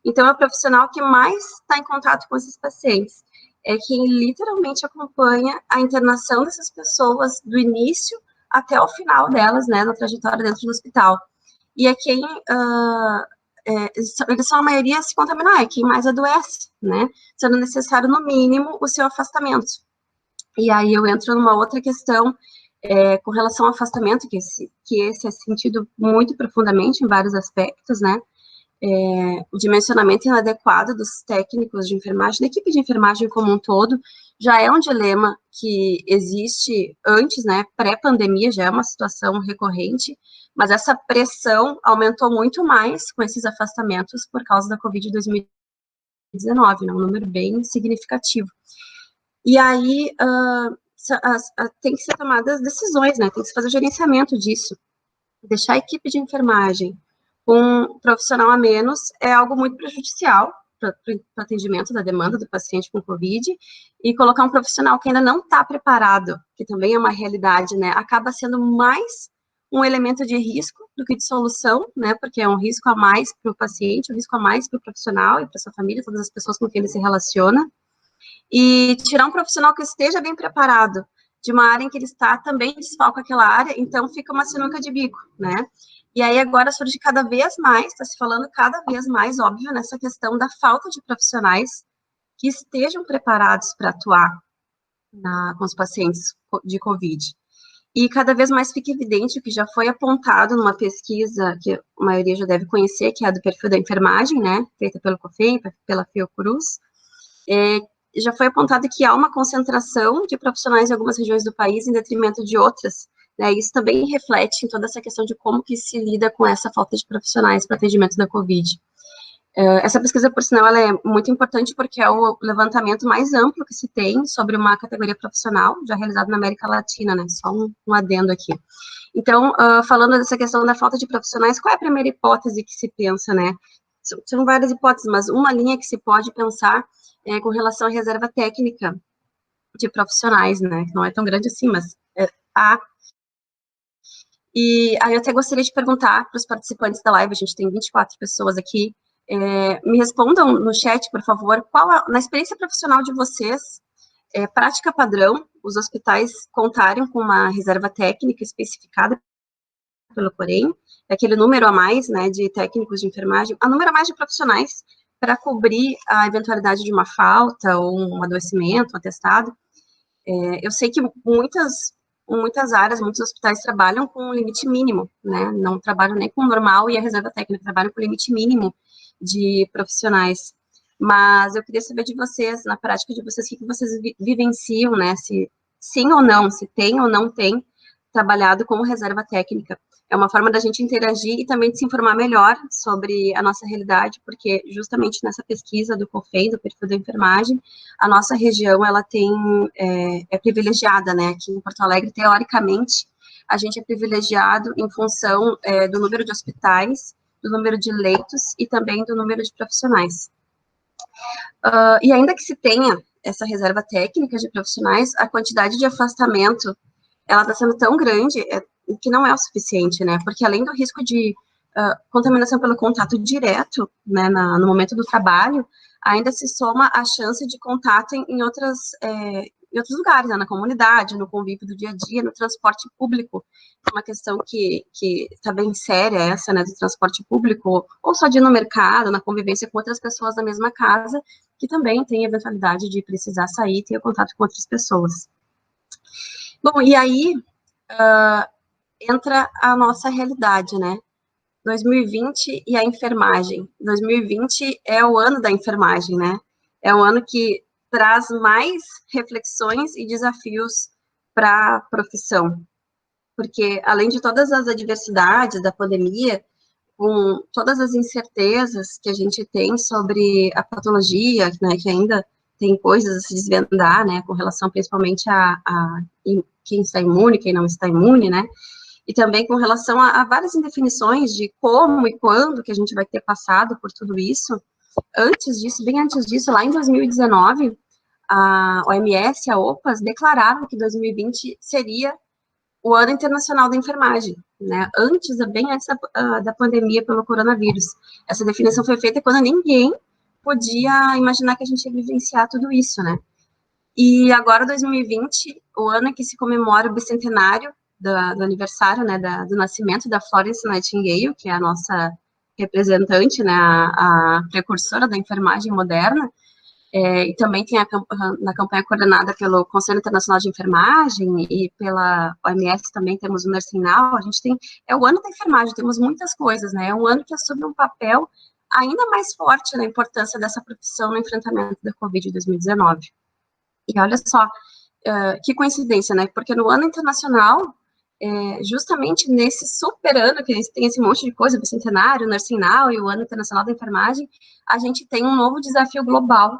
Então, é o profissional que mais está em contato com esses pacientes. É quem literalmente acompanha a internação dessas pessoas do início até o final delas, né, na trajetória dentro do hospital. E é quem, eles são a maioria a se contaminar, é quem mais adoece, né, sendo necessário, no mínimo, o seu afastamento. E aí eu entro numa outra questão, com relação ao afastamento, que esse é sentido muito profundamente em vários aspectos, né, o dimensionamento inadequado dos técnicos de enfermagem, da equipe de enfermagem como um todo, já é um dilema que existe antes, né, pré-pandemia, já é uma situação recorrente, mas essa pressão aumentou muito mais com esses afastamentos por causa da Covid de 2019, né, um número bem significativo. E aí, tem que ser tomadas decisões, né, tem que se fazer o gerenciamento disso, deixar a equipe de enfermagem um profissional a menos é algo muito prejudicial para o atendimento da demanda do paciente com Covid, e colocar um profissional que ainda não está preparado, que também é uma realidade, né, acaba sendo mais um elemento de risco do que de solução, né, porque é um risco a mais para o paciente, um risco a mais para o profissional e para sua família, todas as pessoas com quem ele se relaciona, e tirar um profissional que esteja bem preparado de uma área em que ele está também desfalca aquela área, então fica uma sinuca de bico, né. E aí agora surge cada vez mais, está se falando cada vez mais, óbvio, nessa questão da falta de profissionais que estejam preparados para atuar com os pacientes de Covid. E cada vez mais fica evidente o que já foi apontado numa pesquisa que a maioria já deve conhecer, que é a do perfil da enfermagem, né, feita pelo COFEM, pela Fiocruz, já foi apontado que há uma concentração de profissionais em algumas regiões do país em detrimento de outras, né, isso também reflete em toda essa questão de como que se lida com essa falta de profissionais para atendimento da Covid. Essa pesquisa, por sinal, ela é muito importante porque é o levantamento mais amplo que se tem sobre uma categoria profissional, já realizado na América Latina, né, só um adendo aqui. Então, falando dessa questão da falta de profissionais, qual é a primeira hipótese que se pensa, né? São várias hipóteses, mas uma linha que se pode pensar é com relação à reserva técnica de profissionais, né, que não é tão grande assim, mas E aí eu até gostaria de perguntar para os participantes da live, a gente tem 24 pessoas aqui, me respondam no chat, por favor, na experiência profissional de vocês, prática padrão, os hospitais contarem com uma reserva técnica especificada pelo Corém, aquele número a mais, né, de técnicos de enfermagem, a número a mais de profissionais para cobrir a eventualidade de uma falta ou um adoecimento, um atestado. Eu sei que muitas áreas, muitos hospitais trabalham com um limite mínimo, né, não trabalham nem com o normal, e a reserva técnica trabalha com limite mínimo de profissionais, mas eu queria saber de vocês, na prática de vocês, o que vocês vivenciam, né, se sim ou não, se tem ou não tem trabalhado como reserva técnica. É uma forma da gente interagir e também de se informar melhor sobre a nossa realidade, porque justamente nessa pesquisa do COFEM, do perfil da enfermagem, a nossa região, ela é privilegiada, né, aqui em Porto Alegre, teoricamente, a gente é privilegiado em função do número de hospitais, do número de leitos e também do número de profissionais. E ainda que se tenha essa reserva técnica de profissionais, a quantidade de afastamento, ela está sendo tão grande que não é o suficiente, né, porque além do risco de contaminação pelo contato direto, né, no momento do trabalho, ainda se soma a chance de contato em outros lugares, né, na comunidade, no convívio do dia a dia, no transporte público, uma questão que está bem séria essa, né, do transporte público, ou só de ir no mercado, na convivência com outras pessoas da mesma casa, que também tem a eventualidade de precisar sair e ter contato com outras pessoas. Bom, e aí entra a nossa realidade, né, 2020 e a enfermagem. 2020 é o ano da enfermagem, né, é um ano que traz mais reflexões e desafios para a profissão, porque além de todas as adversidades da pandemia, com todas as incertezas que a gente tem sobre a patologia, né, que ainda tem coisas a se desvendar, né, com relação principalmente a quem está imune, quem não está imune, né, e também com relação a várias indefinições de como e quando que a gente vai ter passado por tudo isso. Antes disso, bem antes disso, lá em 2019, a OMS e a OPAS declararam que 2020 seria o Ano Internacional da Enfermagem, né? Bem antes da pandemia pelo coronavírus. Essa definição foi feita quando ninguém podia imaginar que a gente ia vivenciar tudo isso, né? E agora, 2020, o ano em que se comemora o bicentenário do aniversário, né, do nascimento da Florence Nightingale, que é a nossa representante, né, a precursora da enfermagem moderna, e também tem na campanha coordenada pelo Conselho Internacional de Enfermagem e pela OMS também temos o Nursing Now. A gente tem, é o ano da enfermagem, temos muitas coisas, né, é um ano que assume um papel ainda mais forte na importância dessa profissão no enfrentamento da Covid em 2019. E olha só, que coincidência, né, porque no ano internacional, justamente nesse super ano, que tem esse monte de coisa, o bicentenário, o Nursing Now e o Ano Internacional da Enfermagem, a gente tem um novo desafio global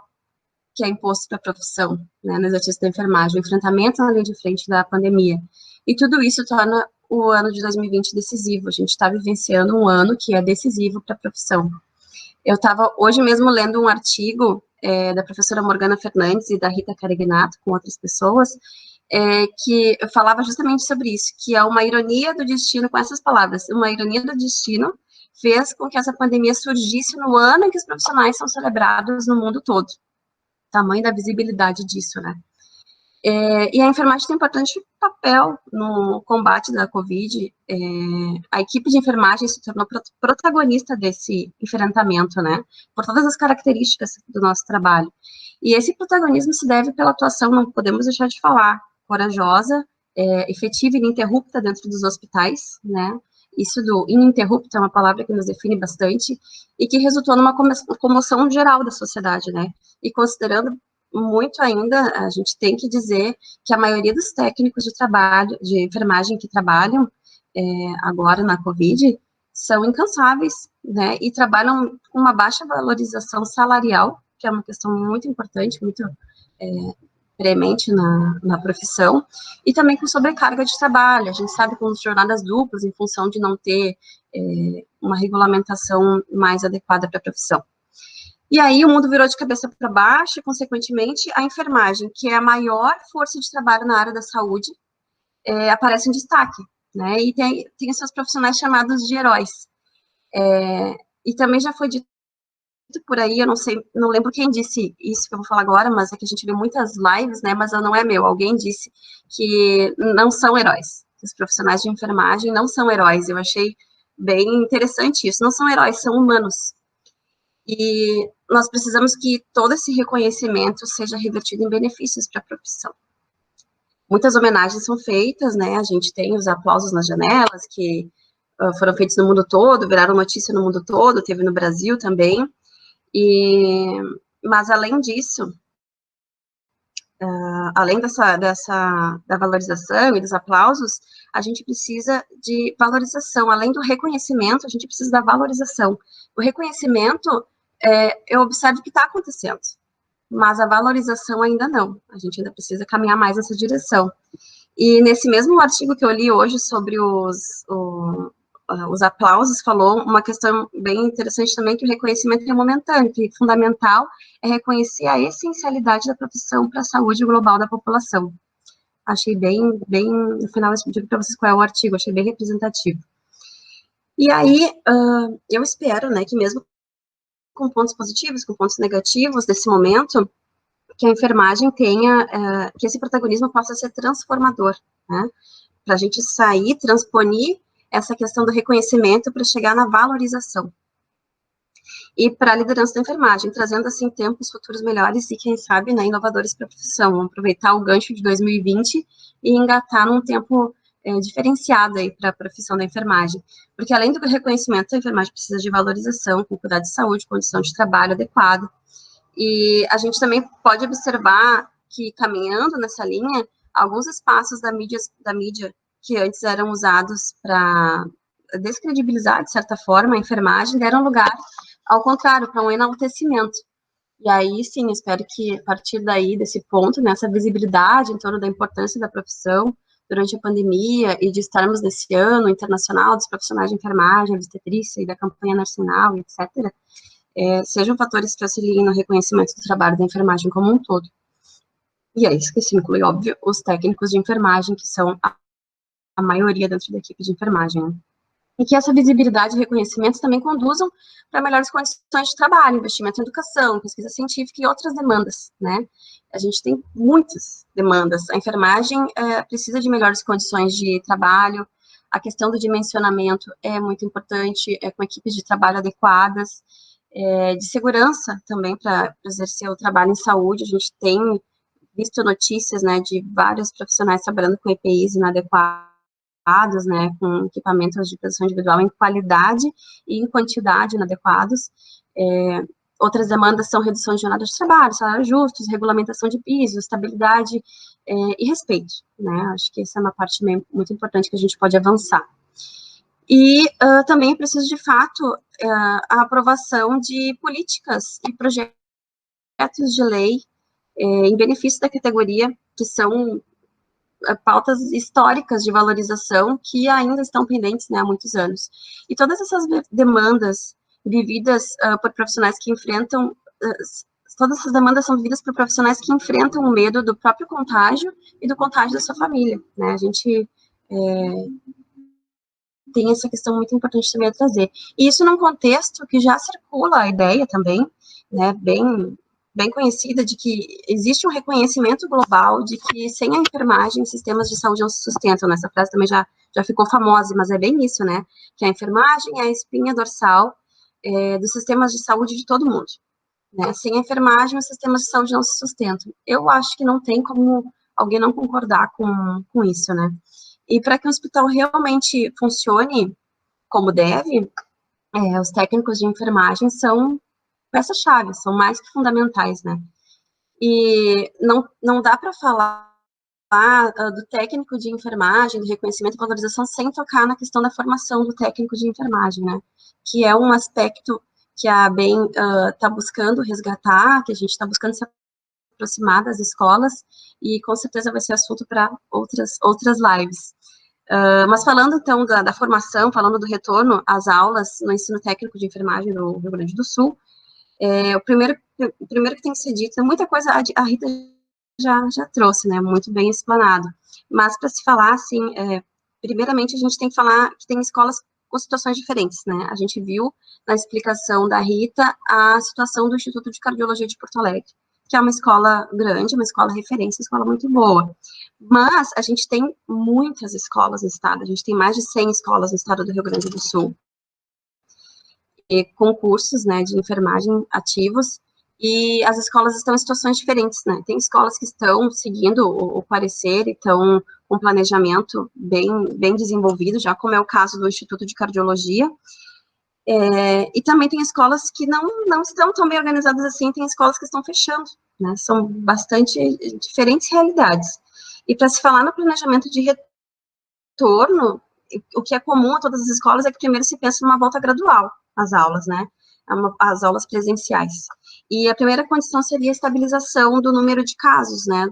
que é imposto para a profissão, né, no exercício da enfermagem, o enfrentamento na linha de frente da pandemia. E tudo isso torna o ano de 2020 decisivo. A gente está vivenciando um ano que é decisivo para a profissão. Eu estava hoje mesmo lendo um artigo da professora Morgana Fernandes e da Rita Carignato, com outras pessoas, que falava justamente sobre isso, que é uma ironia do destino, com essas palavras, uma ironia do destino fez com que essa pandemia surgisse no ano em que os profissionais são celebrados no mundo todo. Tamanho da visibilidade disso, né? E a enfermagem tem um importante papel no combate da Covid. A equipe de enfermagem se tornou protagonista desse enfrentamento, né? Por todas as características do nosso trabalho. E esse protagonismo se deve pela atuação, não podemos deixar de falar, corajosa, efetiva e ininterrupta dentro dos hospitais, né? Isso do ininterrupto é uma palavra que nos define bastante e que resultou numa comoção geral da sociedade, né? E considerando muito ainda, a gente tem que dizer que a maioria dos técnicos de trabalho, de enfermagem que trabalham agora na Covid, são incansáveis, né? E trabalham com uma baixa valorização salarial, que é uma questão muito importante, muito premente na profissão, e também com sobrecarga de trabalho. A gente sabe com jornadas duplas, em função de não ter uma regulamentação mais adequada para a profissão. E aí o mundo virou de cabeça para baixo, e, consequentemente, a enfermagem, que é a maior força de trabalho na área da saúde, aparece em destaque, né? E tem seus profissionais chamados de heróis. E também já foi dito por aí, eu não sei, não lembro quem disse isso que eu vou falar agora, mas é que a gente vê muitas lives, né, mas não é meu, alguém disse que não são heróis, que os profissionais de enfermagem não são heróis. Eu achei bem interessante isso, não são heróis, são humanos. E nós precisamos que todo esse reconhecimento seja revertido em benefícios para a profissão. Muitas homenagens são feitas, né, a gente tem os aplausos nas janelas, que foram feitos no mundo todo, viraram notícia no mundo todo, teve no Brasil também. Mas além disso, além da valorização e dos aplausos, a gente precisa de valorização. Além do reconhecimento, a gente precisa da valorização. O reconhecimento, eu observo que está acontecendo, mas a valorização ainda não. A gente ainda precisa caminhar mais nessa direção. E nesse mesmo artigo que eu li hoje sobre os aplausos, falou uma questão bem interessante também, que o reconhecimento é momentâneo, que fundamental é reconhecer a essencialidade da profissão para a saúde global da população. Achei bem, no final eu digo para vocês qual é o artigo, achei bem representativo. E aí, eu espero, né, que mesmo com pontos positivos, com pontos negativos desse momento, que a enfermagem tenha, que esse protagonismo possa ser transformador, né, para a gente sair, transponir essa questão do reconhecimento para chegar na valorização. E para a liderança da enfermagem, trazendo, assim, tempos futuros melhores e, quem sabe, né, inovadores para a profissão. Vamos aproveitar o gancho de 2020 e engatar num tempo diferenciado aí para a profissão da enfermagem. Porque, além do reconhecimento, a enfermagem precisa de valorização, com cuidado de saúde, condição de trabalho adequada. E a gente também pode observar que, caminhando nessa linha, alguns espaços da mídia que antes eram usados para descredibilizar, de certa forma, a enfermagem, deram lugar, ao contrário, para um enaltecimento. E aí, sim, espero que, a partir daí, desse ponto, nessa visibilidade em torno da importância da profissão, durante a pandemia e de estarmos nesse ano internacional dos profissionais de enfermagem, obstetrícia e da campanha nacional, etc., sejam fatores que auxiliem no reconhecimento do trabalho da enfermagem como um todo. E é isso que se inclui, óbvio, os técnicos de enfermagem, que são a maioria dentro da equipe de enfermagem, né? E que essa visibilidade e reconhecimento também conduzam para melhores condições de trabalho, investimento em educação, pesquisa científica e outras demandas, né? A gente tem muitas demandas. A enfermagem precisa de melhores condições de trabalho, a questão do dimensionamento é muito importante, com equipes de trabalho adequadas, de segurança também para exercer o trabalho em saúde. A gente tem visto notícias, né, de vários profissionais trabalhando com EPIs inadequados, né, com equipamentos de proteção individual em qualidade e em quantidade inadequados. Outras demandas são redução de jornada de trabalho, salários justos, regulamentação de piso, estabilidade e respeito, né, acho que essa é uma parte muito importante que a gente pode avançar. E também é preciso, de fato, a aprovação de políticas e projetos de lei em benefício da categoria, que são pautas históricas de valorização que ainda estão pendentes, né, há muitos anos. E todas essas demandas vividas por profissionais que enfrentam, todas essas demandas são vividas por profissionais que enfrentam o medo do próprio contágio e do contágio da sua família, né, a gente tem essa questão muito importante também a trazer. E isso num contexto que já circula a ideia também, né, bem conhecida, de que existe um reconhecimento global de que sem a enfermagem, sistemas de saúde não se sustentam. Essa frase também já ficou famosa, mas é bem isso, né? Que a enfermagem é a espinha dorsal dos sistemas de saúde de todo mundo, né? Sem a enfermagem, os sistemas de saúde não se sustentam. Eu acho que não tem como alguém não concordar com isso, né? E para que o hospital realmente funcione como deve, os técnicos de enfermagem são peças-chave, são mais que fundamentais, né? E não dá para falar do técnico de enfermagem, do reconhecimento e valorização, sem tocar na questão da formação do técnico de enfermagem, né? Que é um aspecto que a ABEM está buscando resgatar, que a gente está buscando se aproximar das escolas, e com certeza vai ser assunto para outras lives. Mas falando, então, da formação, falando do retorno às aulas no ensino técnico de enfermagem no Rio Grande do Sul, o primeiro que tem que ser dito, muita coisa a Rita já trouxe, né, muito bem explanado, mas para se falar, assim, primeiramente a gente tem que falar que tem escolas com situações diferentes, né, a gente viu na explicação da Rita a situação do Instituto de Cardiologia de Porto Alegre, que é uma escola grande, uma escola referência, uma escola muito boa, mas a gente tem muitas escolas no estado, a gente tem mais de 100 escolas no estado do Rio Grande do Sul, com cursos, né, de enfermagem ativos, e as escolas estão em situações diferentes, né, tem escolas que estão seguindo o parecer e estão com planejamento bem desenvolvido, já como é o caso do Instituto de Cardiologia, e também tem escolas que não estão tão bem organizadas assim, tem escolas que estão fechando, né, são bastante diferentes realidades. E para se falar no planejamento de retorno, o que é comum a todas as escolas é que primeiro se pensa numa volta gradual às aulas, né, às aulas presenciais. E a primeira condição seria a estabilização do número de casos, né,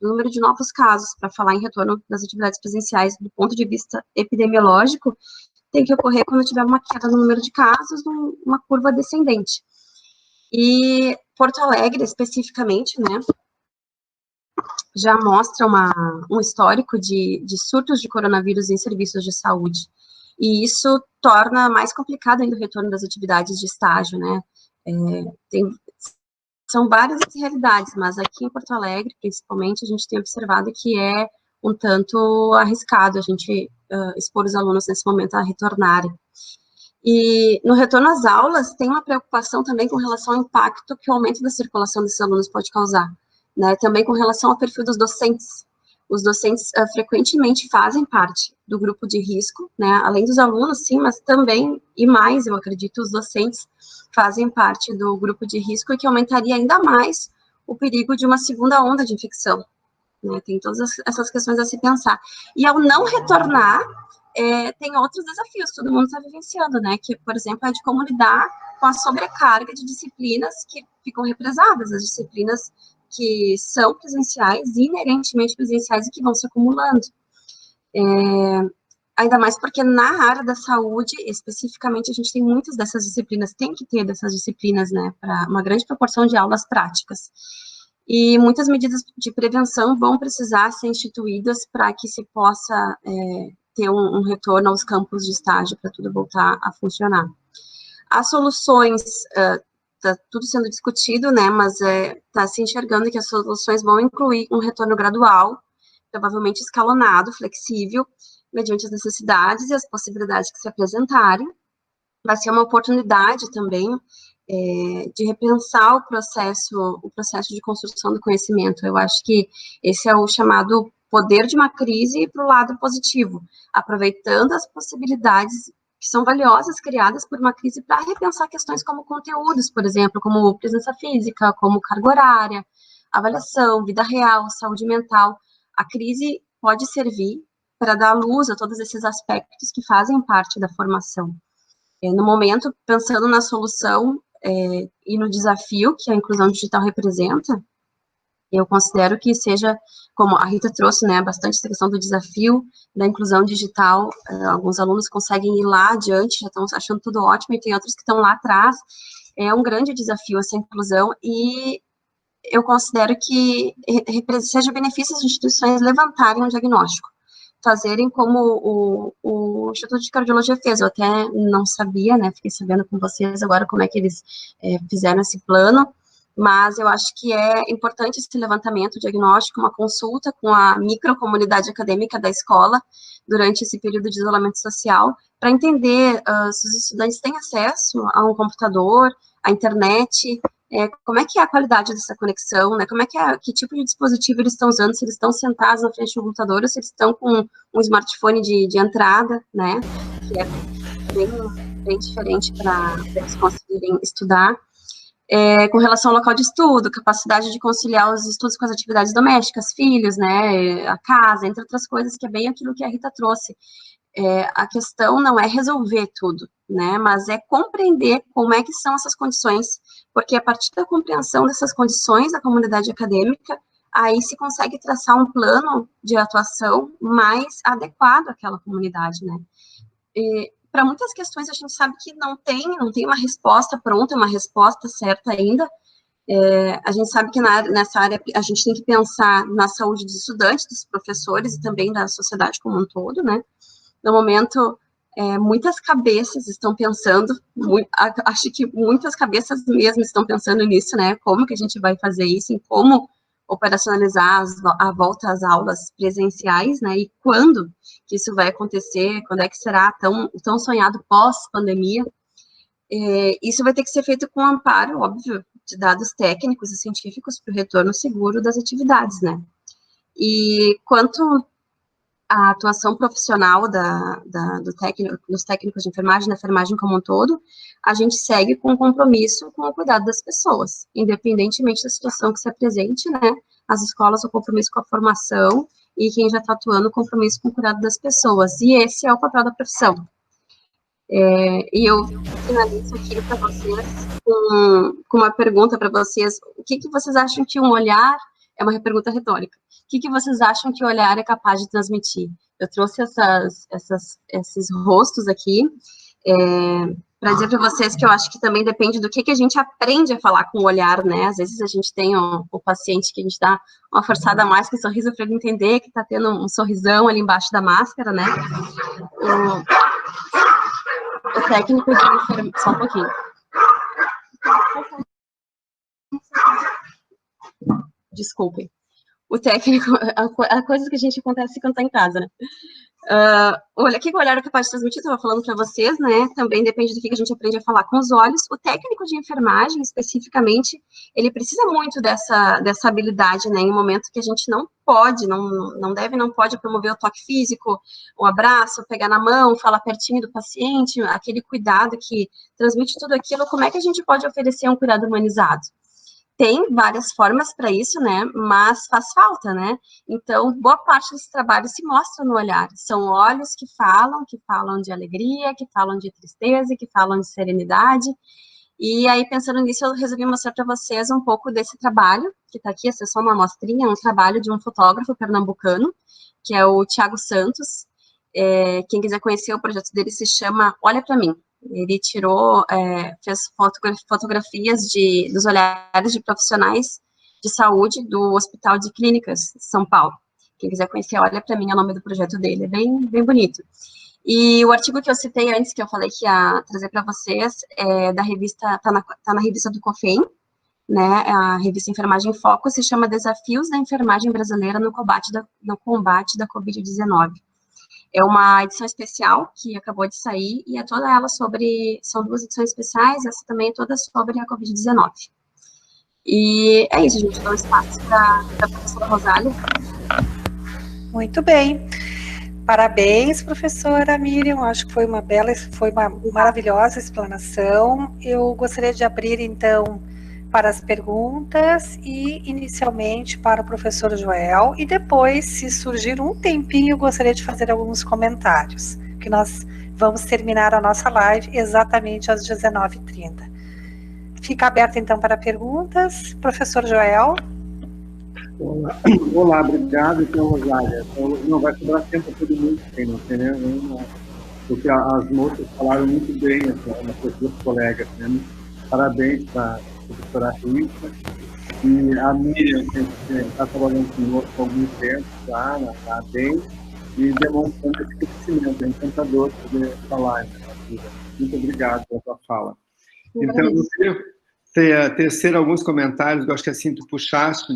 do número de novos casos, para falar em retorno das atividades presenciais do ponto de vista epidemiológico, tem que ocorrer quando tiver uma queda no número de casos, uma curva descendente. E Porto Alegre, especificamente, né, já mostra um histórico de surtos de coronavírus em serviços de saúde. E isso torna mais complicado ainda o retorno das atividades de estágio, né? São várias realidades, mas aqui em Porto Alegre, principalmente, a gente tem observado que é um tanto arriscado a gente expor os alunos nesse momento a retornarem. E no retorno às aulas, tem uma preocupação também com relação ao impacto que o aumento da circulação desses alunos pode causar, né? Também com relação ao perfil dos docentes. Os docentes frequentemente fazem parte do grupo de risco, né? Além dos alunos, sim, mas também, e mais, eu acredito, os docentes fazem parte do grupo de risco e que aumentaria ainda mais o perigo de uma segunda onda de infecção, né? Tem todas essas questões a se pensar. E ao não retornar, tem outros desafios que todo mundo está vivenciando, né? Que, por exemplo, é de como lidar com a sobrecarga de disciplinas que ficam represadas, as disciplinas que são presenciais, inerentemente presenciais e que vão se acumulando. Ainda mais porque na área da saúde, especificamente, a gente tem muitas dessas disciplinas, tem que ter dessas disciplinas, né, para uma grande proporção de aulas práticas. E muitas medidas de prevenção vão precisar ser instituídas para que se possa ter um retorno aos campos de estágio, para tudo voltar a funcionar. As soluções, está tudo sendo discutido, né, mas está se enxergando que as soluções vão incluir um retorno gradual, provavelmente escalonado, flexível, mediante as necessidades e as possibilidades que se apresentarem. Vai ser uma oportunidade também de repensar o processo de construção do conhecimento. Eu acho que esse é o chamado poder de uma crise para o lado positivo, aproveitando as possibilidades que são valiosas criadas por uma crise para repensar questões como conteúdos, por exemplo, como presença física, como carga horária, avaliação, vida real, saúde mental. A crise pode servir para dar luz a todos esses aspectos que fazem parte da formação. No momento, pensando na solução e no desafio que a inclusão digital representa, eu considero que seja, como a Rita trouxe, né, bastante essa questão do desafio da inclusão digital. Alguns alunos conseguem ir lá adiante, já estão achando tudo ótimo, e tem outros que estão lá atrás. É um grande desafio essa inclusão, e eu considero que seja benefício as instituições levantarem um diagnóstico, fazerem como o Instituto de Cardiologia fez. Eu até não sabia, né, fiquei sabendo com vocês agora como é que eles fizeram esse plano, mas eu acho que é importante esse levantamento, diagnóstico, uma consulta com a microcomunidade acadêmica da escola durante esse período de isolamento social, para entender se os estudantes têm acesso a um computador, à internet, como é que é a qualidade dessa conexão, né, que tipo de dispositivo eles estão usando, se eles estão sentados na frente do computador, ou se eles estão com um smartphone de entrada, né, que é bem diferente para eles conseguirem estudar. Com relação ao local de estudo, capacidade de conciliar os estudos com as atividades domésticas, filhos, né, a casa, entre outras coisas, que é bem aquilo que a Rita trouxe. A questão não é resolver tudo, né, mas é compreender como é que são essas condições, porque a partir da compreensão dessas condições da comunidade acadêmica, aí se consegue traçar um plano de atuação mais adequado àquela comunidade, né. Para muitas questões a gente sabe que não tem uma resposta pronta, uma resposta certa ainda. A gente sabe que nessa área a gente tem que pensar na saúde dos estudantes, dos professores e também da sociedade como um todo, né. No momento, muitas cabeças estão pensando, acho que muitas cabeças mesmo estão pensando nisso, né, como que a gente vai fazer isso, em como operacionalizar a volta às aulas presenciais, né, e quando que isso vai acontecer, quando é que será tão sonhado pós-pandemia. Isso vai ter que ser feito com amparo, óbvio, de dados técnicos e científicos para o retorno seguro das atividades, né. E quanto à atuação profissional dos técnicos de enfermagem, da enfermagem como um todo, a gente segue com compromisso com o cuidado das pessoas, independentemente da situação que se apresente, né, as escolas, o compromisso com a formação, e quem já está atuando, o compromisso com o cuidado das pessoas, e esse é o papel da profissão. E eu finalizo aqui para vocês com uma pergunta para vocês: o que vocês acham que um olhar, é uma pergunta retórica, o que vocês acham que o olhar é capaz de transmitir? Eu trouxe esses rostos aqui, para dizer para vocês que eu acho que também depende do que a gente aprende a falar com o olhar, né? Às vezes a gente tem o paciente que a gente dá uma forçada a mais com o sorriso para ele entender que está tendo um sorrisão ali embaixo da máscara, né? O técnico de enfermagem... Só um pouquinho. Desculpem. O técnico... A coisa que a gente acontece quando está em casa, né? Olha, o que o olhar é capaz de transmitir, estava falando para vocês, né, também depende do que a gente aprende a falar com os olhos. O técnico de enfermagem, especificamente, ele precisa muito dessa habilidade, né, em um momento que a gente não pode, não pode promover o toque físico, o abraço, pegar na mão, falar pertinho do paciente, aquele cuidado que transmite tudo aquilo. Como é que a gente pode oferecer um cuidado humanizado? Tem várias formas para isso, né, mas faz falta, né, então boa parte desse trabalho se mostra no olhar, são olhos que falam de alegria, que falam de tristeza, que falam de serenidade, E aí, pensando nisso, eu resolvi mostrar para vocês um pouco desse trabalho, que está aqui, essa é só uma amostrinha, um trabalho de um fotógrafo pernambucano, que é o Thiago Santos. Quem quiser conhecer o projeto dele se chama Olha Para Mim. Ele tirou, fez fotografias dos olhares de profissionais de saúde do Hospital de Clínicas de São Paulo. Quem quiser conhecer, Olha Para Mim, é o nome do projeto dele, é bem, bem bonito. E o artigo que eu citei antes, que eu falei que ia trazer para vocês, é da revista, tá na revista do COFEM, né, a revista Enfermagem em Foco, se chama Desafios da Enfermagem Brasileira no combate da Covid-19. É uma edição especial que acabou de sair, e é toda ela são 2 edições especiais, essa também é toda sobre a Covid-19. E é isso, gente, dou espaço para a professora Rosália. Muito bem. Parabéns, professora Miriam, acho que foi uma maravilhosa explanação. Eu gostaria de abrir, então, para as perguntas e, inicialmente, para o professor Joel, e depois, se surgir um tempinho, eu gostaria de fazer alguns comentários, que nós vamos terminar a nossa live exatamente às 19h30. Fica aberto, então, para perguntas. Professor Joel. Olá, obrigado, então, Rosália. Então, não vai sobrar tempo para todo mundo, não tem nenhuma, porque as moças falaram muito bem, as duas colegas, né? Parabéns para a professora Rita e a Miriam, que está trabalhando conosco há algum tempo, já na bem, e demonstrando esse crescimento. É encantador poder falar, né? Muito obrigado pela sua fala. Então, eu queria tecer alguns comentários, eu acho que assim tu puxaste,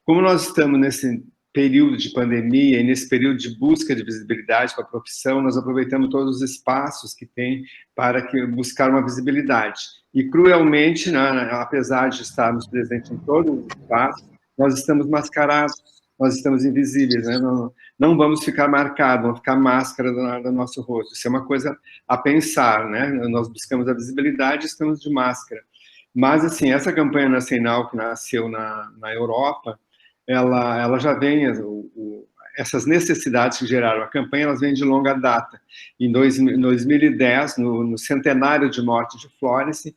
como nós estamos nesse período de pandemia e nesse período de busca de visibilidade para a profissão, nós aproveitamos todos os espaços que tem para buscar uma visibilidade. E cruelmente, né, apesar de estarmos presentes em todos os espaços, nós estamos mascarados, nós estamos invisíveis, né? Não vamos ficar marcados, vamos ficar máscara do nosso rosto. Isso é uma coisa a pensar, né? Nós buscamos a visibilidade e estamos de máscara. Mas, assim, essa campanha nacional que nasceu na Europa, ela já vem, essas necessidades que geraram a campanha, elas vêm de longa data. Em 2010, no centenário de morte de Florence,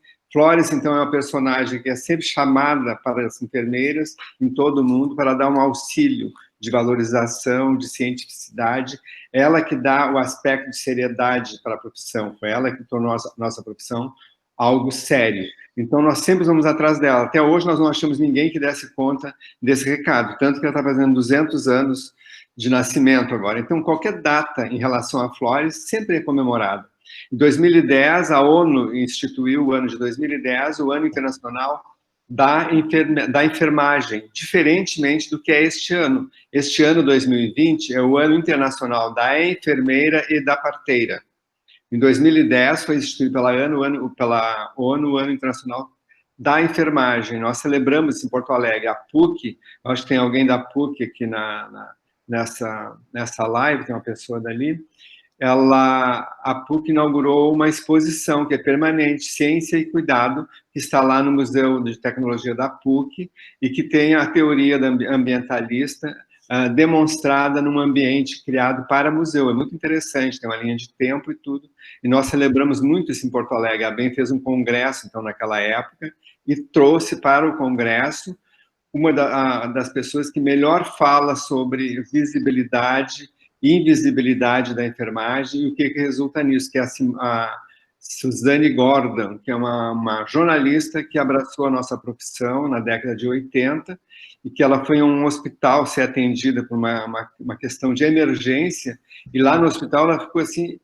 então, é uma personagem que é sempre chamada para as enfermeiras em todo o mundo para dar um auxílio de valorização, de cientificidade. Ela que dá o aspecto de seriedade para a profissão. Foi ela que tornou a nossa profissão algo sério. Então, nós sempre vamos atrás dela. Até hoje, nós não achamos ninguém que desse conta desse recado. Tanto que ela está fazendo 200 anos de nascimento agora. Então, qualquer data em relação a Flores sempre é comemorada. Em 2010, a ONU instituiu o ano de 2010, o Ano Internacional da Enfermagem, diferentemente do que é este ano. Este ano, 2020, é o Ano Internacional da Enfermeira e da Parteira. Em 2010, foi instituído pela ONU o Ano Internacional da Enfermagem. Nós celebramos em Porto Alegre, a PUC, eu acho que tem alguém da PUC aqui nessa live, tem uma pessoa dali. A PUC inaugurou uma exposição que é permanente, Ciência e Cuidado, que está lá no Museu de Tecnologia da PUC e que tem a teoria ambientalista demonstrada num ambiente criado para museu. É muito interessante, tem uma linha de tempo e tudo, e nós celebramos muito isso em Porto Alegre. A BEM fez um congresso, então, naquela época, e trouxe para o congresso uma das pessoas que melhor fala sobre visibilidade invisibilidade da enfermagem, e o que resulta nisso, que é a Suzanne Gordon, que é uma jornalista que abraçou a nossa profissão na década de 80, e que ela foi a um hospital ser atendida por uma questão de emergência, e lá no hospital ela ficou assim,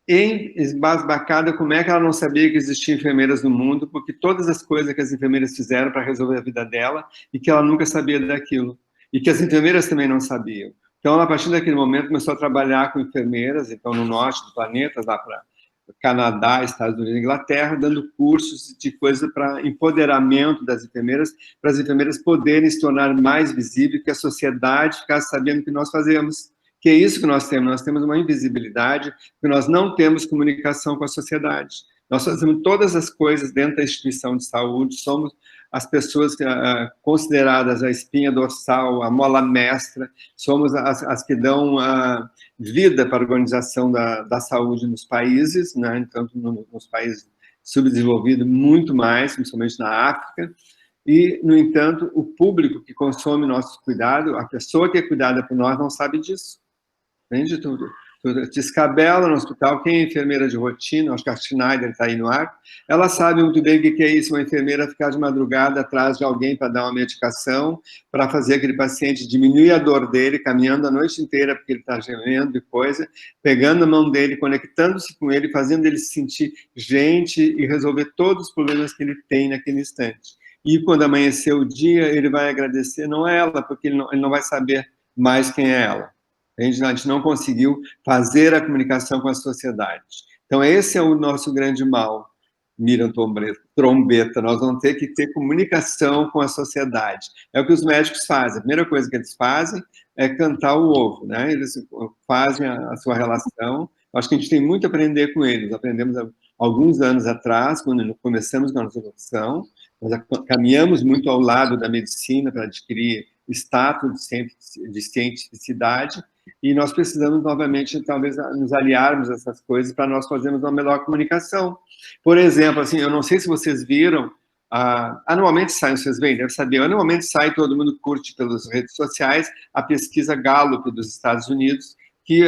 embasbacada, como é que ela não sabia que existiam enfermeiras no mundo, porque todas as coisas que as enfermeiras fizeram para resolver a vida dela, e que ela nunca sabia daquilo, e que as enfermeiras também não sabiam. Então, a partir daquele momento, começou a trabalhar com enfermeiras, então, no norte do planeta, lá para Canadá, Estados Unidos e Inglaterra, dando cursos de coisa para empoderamento das enfermeiras, para as enfermeiras poderem se tornar mais visíveis, que a sociedade ficasse sabendo o que nós fazemos. Que é isso que nós temos uma invisibilidade, porque nós não temos comunicação com a sociedade. Nós fazemos todas as coisas dentro da instituição de saúde, somos as pessoas consideradas a espinha dorsal, a mola mestra, somos as que dão vida para a organização da saúde nos países, né, tanto nos países subdesenvolvido muito mais, principalmente na África, e, no entanto, o público que consome nosso cuidado, a pessoa que é cuidada por nós não sabe disso. Entende? Tu descabela no hospital, quem é enfermeira de rotina, acho que a Schneider está aí no ar, ela sabe muito bem o que é isso, uma enfermeira ficar de madrugada atrás de alguém para dar uma medicação, para fazer aquele paciente diminuir a dor dele, caminhando a noite inteira porque ele está gemendo e coisa, pegando a mão dele, conectando-se com ele, fazendo ele se sentir gente e resolver todos os problemas que ele tem naquele instante. E quando amanhecer o dia, ele vai agradecer, não é ela, porque ele não vai saber mais quem é ela. A gente não conseguiu fazer a comunicação com a sociedade. Então, esse é o nosso grande mal, Miriam Trombeta. Nós vamos ter que ter comunicação com a sociedade. É o que os médicos fazem. A primeira coisa que eles fazem é cantar o ovo, né? Eles fazem a sua relação. Acho que a gente tem muito a aprender com eles. Aprendemos há alguns anos atrás, quando começamos com a nossa profissão, nós caminhamos muito ao lado da medicina para adquirir status de cientificidade, e nós precisamos, novamente, talvez, nos aliarmos a essas coisas para nós fazermos uma melhor comunicação. Por exemplo, assim, eu não sei se vocês viram, anualmente sai, vocês veem, deve saber, anualmente sai, todo mundo curte pelas redes sociais, a pesquisa Gallup dos Estados Unidos, que,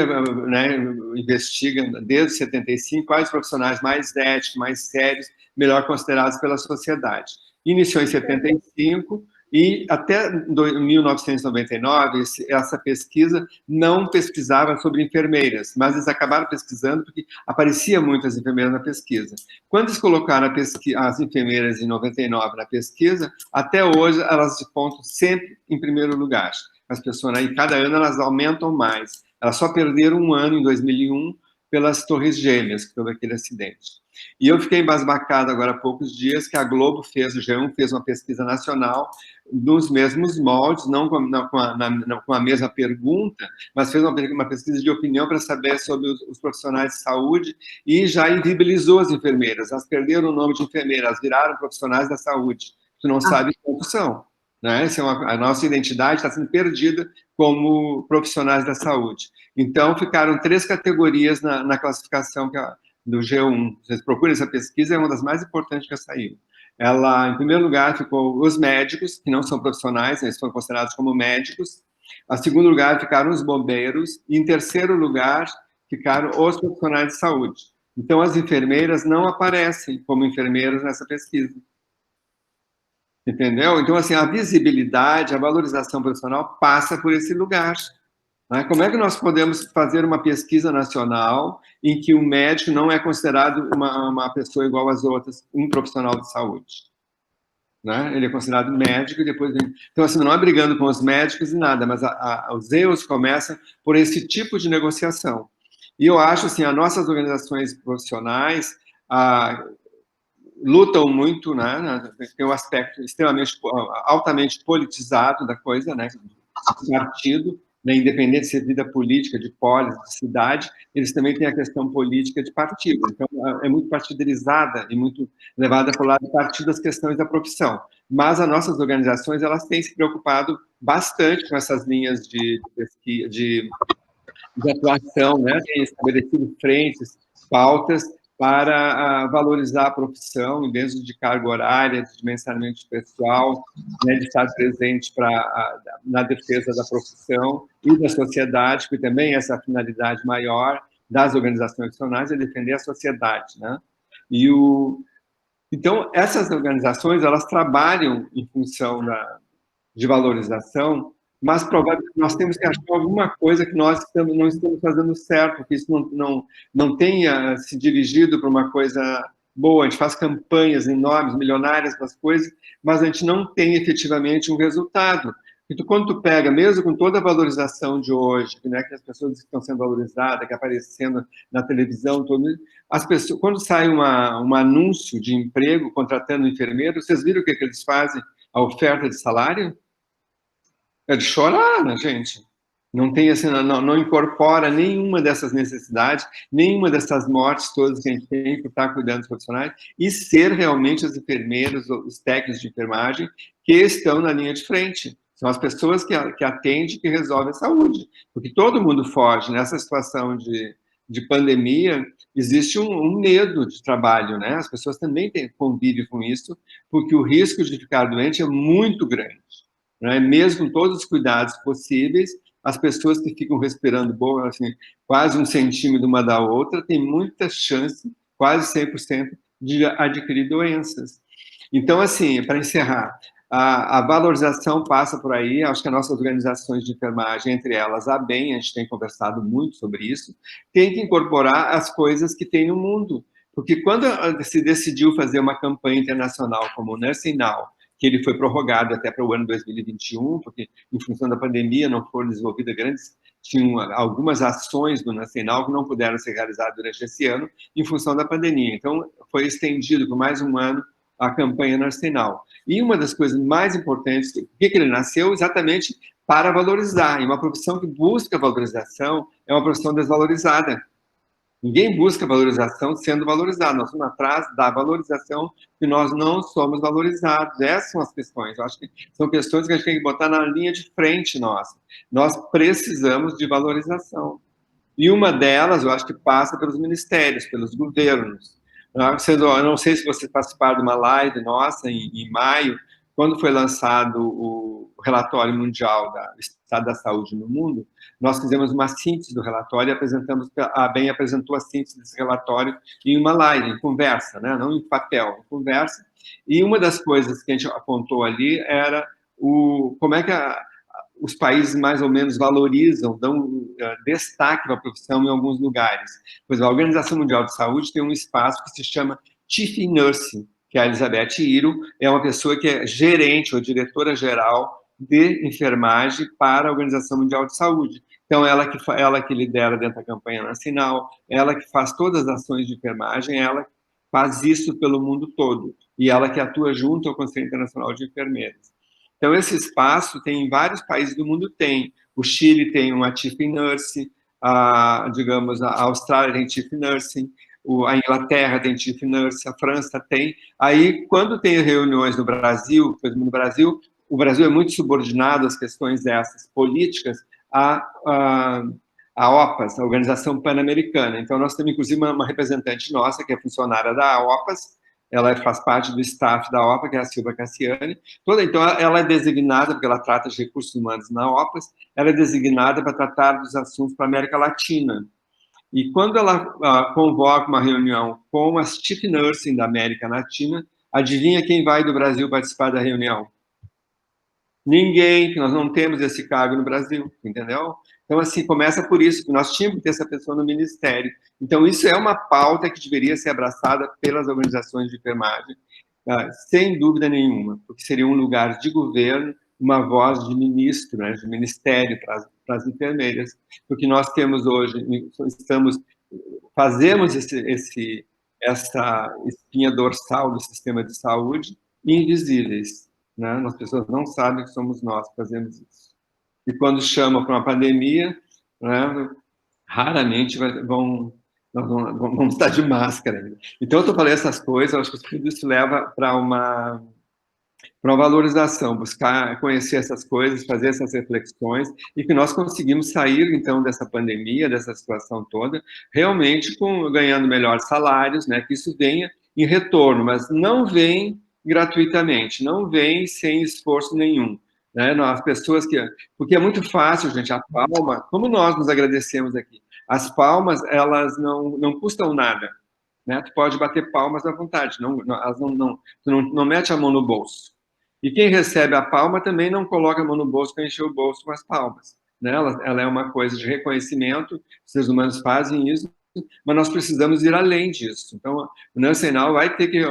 né, investiga, desde 75, quais profissionais mais éticos, mais sérios, melhor considerados pela sociedade. Iniciou em 75, e até 1999, essa pesquisa não pesquisava sobre enfermeiras, mas eles acabaram pesquisando porque aparecia muitas enfermeiras na pesquisa. Quando eles colocaram as enfermeiras em 99 na pesquisa, até hoje elas pontam sempre em primeiro lugar. As pessoas, né, e cada ano elas aumentam mais. Elas só perderam um ano, em 2001, pelas Torres Gêmeas, que houve aquele acidente. E eu fiquei embasbacado agora há poucos dias que a Globo fez, o G1 fez uma pesquisa nacional nos mesmos moldes, não com a mesma pergunta, mas fez uma pesquisa de opinião para saber sobre os profissionais de saúde e já invibilizou as enfermeiras. Elas perderam o nome de enfermeira, elas viraram profissionais da saúde. Tu não sabe quantos são. Né? A nossa identidade está sendo perdida como profissionais da saúde. Então, ficaram 3 categorias na classificação do G1. Vocês procurem essa pesquisa, é uma das mais importantes que saiu. Ela, em primeiro lugar, ficou os médicos, que não são profissionais, eles foram considerados como médicos. Em segundo lugar, ficaram os bombeiros. E, em terceiro lugar, ficaram os profissionais de saúde. Então, as enfermeiras não aparecem como enfermeiras nessa pesquisa. Entendeu? Então, assim, a visibilidade, a valorização profissional passa por esse lugar. Né? Como é que nós podemos fazer uma pesquisa nacional em que o médico não é considerado uma pessoa igual às outras, um profissional de saúde? Né? Ele é considerado médico e depois... Então, assim, não é brigando com os médicos e nada, mas os erros começam por esse tipo de negociação. E eu acho, assim, as nossas organizações profissionais... lutam muito, né? Tem um aspecto extremamente, altamente politizado da coisa, né? O partido, né? Independente se é vida política, de polis, de cidade, eles também têm a questão política de partido. Então, é muito partidarizada e muito levada para o lado do partido as questões da profissão. Mas as nossas organizações, elas têm se preocupado bastante com essas linhas de atuação, né? Têm estabelecido frentes, pautas, para valorizar a profissão, dentro de carga horária, de mensalmente pessoal, né, de estar presente na defesa da profissão e da sociedade, que também é essa finalidade maior das organizações profissionais, é defender a sociedade. Né? Então, essas organizações, elas trabalham em função de valorização, mas provavelmente nós temos que achar alguma coisa que nós não estamos fazendo certo, que isso não tenha se dirigido para uma coisa boa. A gente faz campanhas enormes, milionárias para as coisas, mas a gente não tem efetivamente um resultado. E quando tu pega, mesmo com toda a valorização de hoje, né, que as pessoas estão sendo valorizadas, que aparecendo na televisão, as pessoas, quando sai um anúncio de emprego contratando enfermeiro, vocês viram o que eles fazem? A oferta de salário? É de chorar, né, gente? Não tem, assim, não incorpora nenhuma dessas necessidades, nenhuma dessas mortes todas que a gente tem por estar cuidando dos profissionais e ser realmente os enfermeiros, os técnicos de enfermagem que estão na linha de frente. São as pessoas que atendem, que resolvem a saúde. Porque todo mundo foge nessa situação de de pandemia, existe um medo de trabalho, né? As pessoas também convivem com isso, porque o risco de ficar doente é muito grande, né? Mesmo com todos os cuidados possíveis, as pessoas que ficam respirando boa, assim, quase 1 centímetro uma da outra, têm muita chance, quase 100%, de adquirir doenças. Então, assim, para encerrar, a valorização passa por aí. Acho que as nossas organizações de enfermagem, entre elas a BEM, a gente tem conversado muito sobre isso, tem que incorporar as coisas que tem no mundo. Porque quando se decidiu fazer uma campanha internacional como o Nursing Now, que ele foi prorrogado até para o ano 2021, porque em função da pandemia não foram desenvolvidas tinham algumas ações do Nursing Now que não puderam ser realizadas durante esse ano em função da pandemia. Então, foi estendido por mais um ano a campanha Nursing Now. E uma das coisas mais importantes, por que ele nasceu? Exatamente para valorizar. E uma profissão que busca valorização é uma profissão desvalorizada. Ninguém busca valorização sendo valorizado. Nós estamos atrás da valorização e nós não somos valorizados. Essas são as questões. Eu acho que são questões que a gente tem que botar na linha de frente nossa. Nós precisamos de valorização. E uma delas, eu acho que passa pelos ministérios, pelos governos. Eu não sei se vocês participaram de uma live nossa em maio, quando foi lançado o relatório mundial do estado da saúde no mundo, nós fizemos uma síntese do relatório e apresentamos, a BEM apresentou a síntese desse relatório em uma live, em conversa, né? Não em papel, em conversa. E uma das coisas que a gente apontou ali era como é que os países mais ou menos valorizam, dão destaque para a profissão em alguns lugares. Pois a Organização Mundial de Saúde tem um espaço que se chama Chief Nursing, que a Elizabeth Iro é uma pessoa que é gerente ou diretora-geral de enfermagem para a Organização Mundial de Saúde. Então, ela que lidera dentro da campanha nacional, ela que faz todas as ações de enfermagem, ela faz isso pelo mundo todo. E ela que atua junto ao Conselho Internacional de Enfermeiros. Então, esse espaço tem em vários países do mundo, tem. O Chile tem uma Chief Nursing, digamos, a Austrália tem Chief Nursing, a Inglaterra tem Chief Nursing, a França tem. Aí, quando tem reuniões no Brasil, o Brasil é muito subordinado às questões dessas políticas à OPAS, a Organização Pan-Americana. Então, nós temos, inclusive, uma representante nossa, que é funcionária da OPAS, ela faz parte do staff da OPA, que é a Silvia Cassiani. Então, ela é designada, porque ela trata de recursos humanos na OPAS, ela é designada para tratar dos assuntos para a América Latina. E quando ela convoca uma reunião com as Chief Nursing da América Latina, adivinha quem vai do Brasil participar da reunião? Ninguém, que nós não temos esse cargo no Brasil, entendeu? Então, assim, começa por isso, que nós tínhamos que ter essa pessoa no Ministério. Então, isso é uma pauta que deveria ser abraçada pelas organizações de enfermagem, sem dúvida nenhuma, porque seria um lugar de governo, uma voz de ministro, né, de ministério para as enfermeiras, porque nós temos hoje, fazemos essa espinha dorsal do sistema de saúde invisíveis, né? As pessoas não sabem que somos nós que fazemos isso. E quando chamam para uma pandemia, né, raramente vamos estar de máscara. Então, eu estou falando essas coisas, eu acho que tudo isso leva para uma valorização, buscar conhecer essas coisas, fazer essas reflexões, e que nós conseguimos sair, então, dessa pandemia, dessa situação toda, realmente ganhando melhores salários, né, que isso venha em retorno, mas não vem gratuitamente, não vem sem esforço nenhum. Né? As pessoas porque é muito fácil, gente, a palma, como nós nos agradecemos aqui, as palmas, elas não custam nada, né? Tu pode bater palmas à vontade, tu não mete a mão no bolso. E quem recebe a palma também não coloca a mão no bolso para encher o bolso com as palmas, né? Ela é uma coisa de reconhecimento, os seres humanos fazem isso, mas nós precisamos ir além disso. Então, o Nursing Now vai ter que...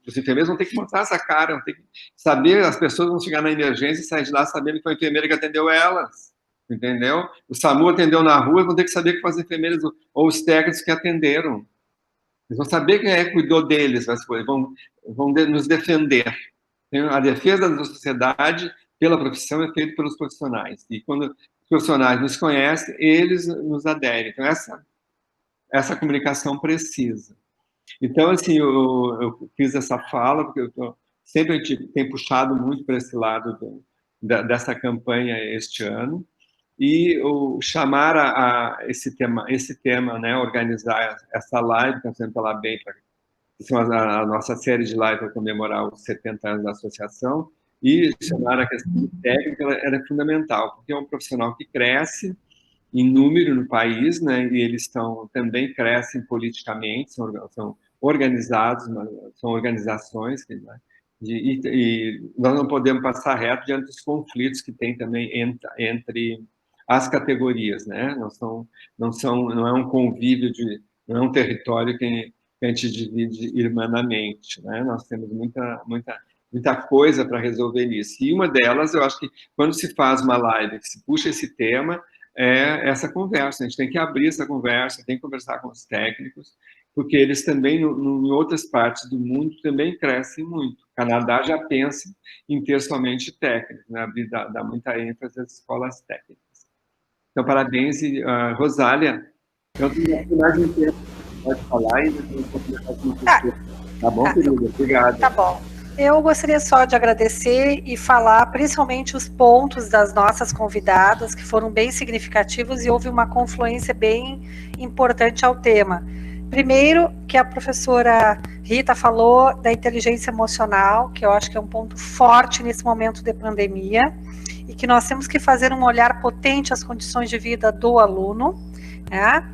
Os enfermeiros vão ter que mostrar essa cara, vão ter que saber, as pessoas vão chegar na emergência e sair de lá sabendo que foi a enfermeira que atendeu elas, entendeu? O SAMU atendeu na rua, vão ter que saber que foram as enfermeiras ou os técnicos que atenderam. Eles vão saber quem cuidou deles, vão nos defender. A defesa da sociedade pela profissão é feita pelos profissionais. E quando os profissionais nos conhecem, eles nos aderem. Então, essa comunicação precisa. Então, assim, eu fiz essa fala, porque sempre tenho puxado muito para esse lado dessa campanha este ano, e chamar esse tema, né, organizar essa live, que nós temos pela BEM, a nossa série de live para comemorar os 70 anos da associação, e chamar a questão técnica era fundamental, porque é um profissional que cresce em número no país, né, e eles também crescem politicamente, são organizados, são organizações, né, e nós não podemos passar reto diante dos conflitos que tem também entre as categorias, né, não é um convívio, não é um território que a gente divide irmanamente, né, nós temos muita coisa para resolver nisso. E uma delas, eu acho que quando se faz uma live que se puxa esse tema, é essa conversa. A gente tem que abrir essa conversa, tem que conversar com os técnicos, porque eles também, em outras partes do mundo, também crescem muito. O Canadá já pensa em ter somente técnicos, né? Dá muita ênfase às escolas técnicas. Então, parabéns, Rosália. Eu tenho mais um tempo, pode falar e depois eu vou começar com você. Tá bom, querida? Obrigado. Tá bom. Eu gostaria só de agradecer e falar principalmente os pontos das nossas convidadas, que foram bem significativos e houve uma confluência bem importante ao tema. Primeiro, que a professora Rita falou da inteligência emocional, que eu acho que é um ponto forte nesse momento de pandemia, e que nós temos que fazer um olhar potente às condições de vida do aluno, né?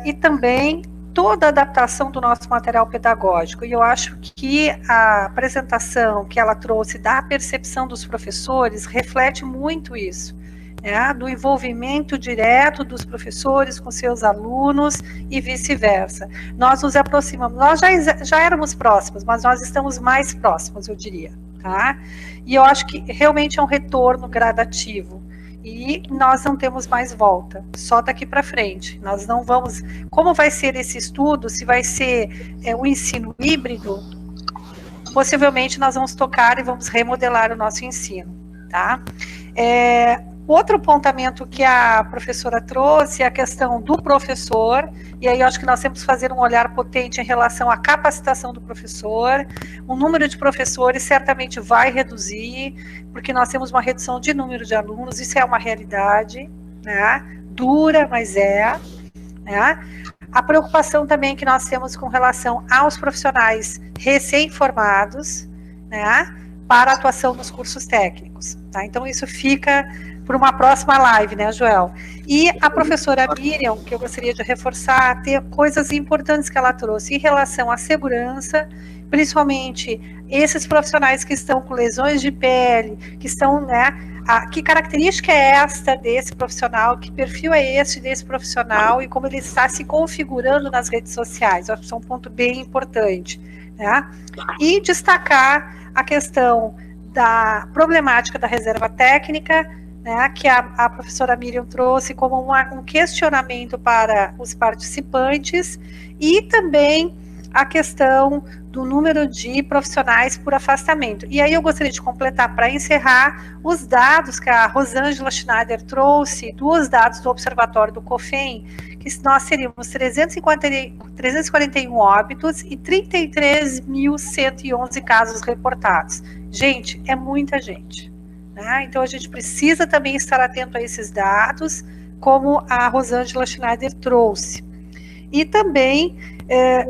E também toda a adaptação do nosso material pedagógico, e eu acho que a apresentação que ela trouxe da percepção dos professores reflete muito isso, né, do envolvimento direto dos professores com seus alunos e vice-versa. Nós nos aproximamos, nós já éramos próximos, mas nós estamos mais próximos, eu diria, tá? E eu acho que realmente é um retorno gradativo, e nós não temos mais volta, só daqui para frente. Nós não vamos... Como vai ser esse estudo, se vai ser um ensino híbrido, possivelmente nós vamos tocar e vamos remodelar o nosso ensino, tá? Outro apontamento que a professora trouxe é a questão do professor, e aí eu acho que nós temos que fazer um olhar potente em relação à capacitação do professor. O número de professores certamente vai reduzir, porque nós temos uma redução de número de alunos, isso é uma realidade, né? Dura, mas é, né? A preocupação também que nós temos com relação aos profissionais recém-formados, né? Para a atuação nos cursos técnicos, tá? Então isso fica por uma próxima live, né, Joel? E a professora Miriam, que eu gostaria de reforçar, tem coisas importantes que ela trouxe em relação à segurança, principalmente esses profissionais que estão com lesões de pele, que estão, né, que característica é esta desse profissional, que perfil é esse desse profissional e como ele está se configurando nas redes sociais. Eu acho que isso é um ponto bem importante, né? E destacar a questão da problemática da reserva técnica, né, que a professora Miriam trouxe como um questionamento para os participantes, e também a questão do número de profissionais por afastamento. E aí eu gostaria de completar, para encerrar, os dados que a Rosângela Schneider trouxe, dos dados do Observatório do COFEM, que nós teríamos 341 óbitos e 33.111 casos reportados. Gente, é muita gente, né? Então a gente precisa também estar atento a esses dados, como a Rosângela Schneider trouxe. E também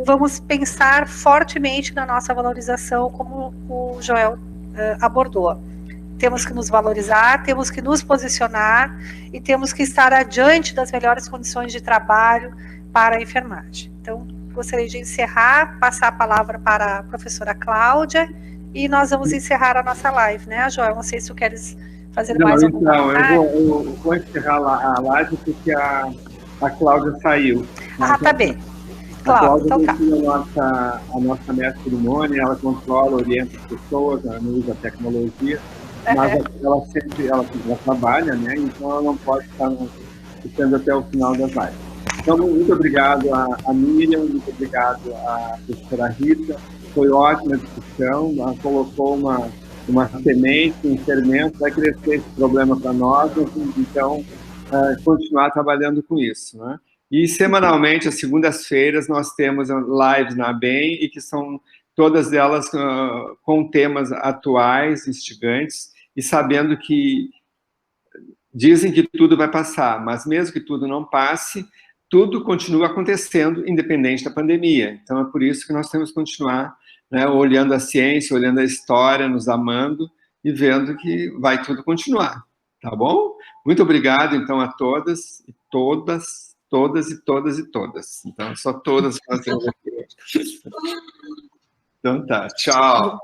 vamos pensar fortemente na nossa valorização, como o Joel abordou. Temos que nos valorizar, temos que nos posicionar e temos que estar adiante das melhores condições de trabalho para a enfermagem. Então, gostaria de encerrar, passar a palavra para a professora Cláudia, e nós vamos encerrar a nossa live, né, Joel? Não sei se tu queres fazer mais algum comentário. Eu vou encerrar a live porque a Cláudia saiu. Ah, tá bem. Cláudia, então tá. A nossa mestre cerimônia, ela controla, orienta as pessoas, ela não usa tecnologia, mas ela trabalha, né? Então ela não pode estar ficando até o final das lives. Então, muito obrigado a Miriam, muito obrigado à professora Rita. Foi ótima a discussão, ela colocou uma semente, um fermento, vai crescer esse problema para nós, então continuar trabalhando com isso, né? E semanalmente, às segundas-feiras, nós temos lives na BEM, e que são todas elas com temas atuais, instigantes, e sabendo que Dizem que tudo vai passar, mas mesmo que tudo não passe, tudo continua acontecendo, independente da pandemia. Então, é por isso que nós temos que continuar, né, olhando a ciência, olhando a história, nos amando e vendo que vai tudo continuar, tá bom? Muito obrigado, então, a todas e todas. Então, só todas nós temos aqui. Então tá, tchau.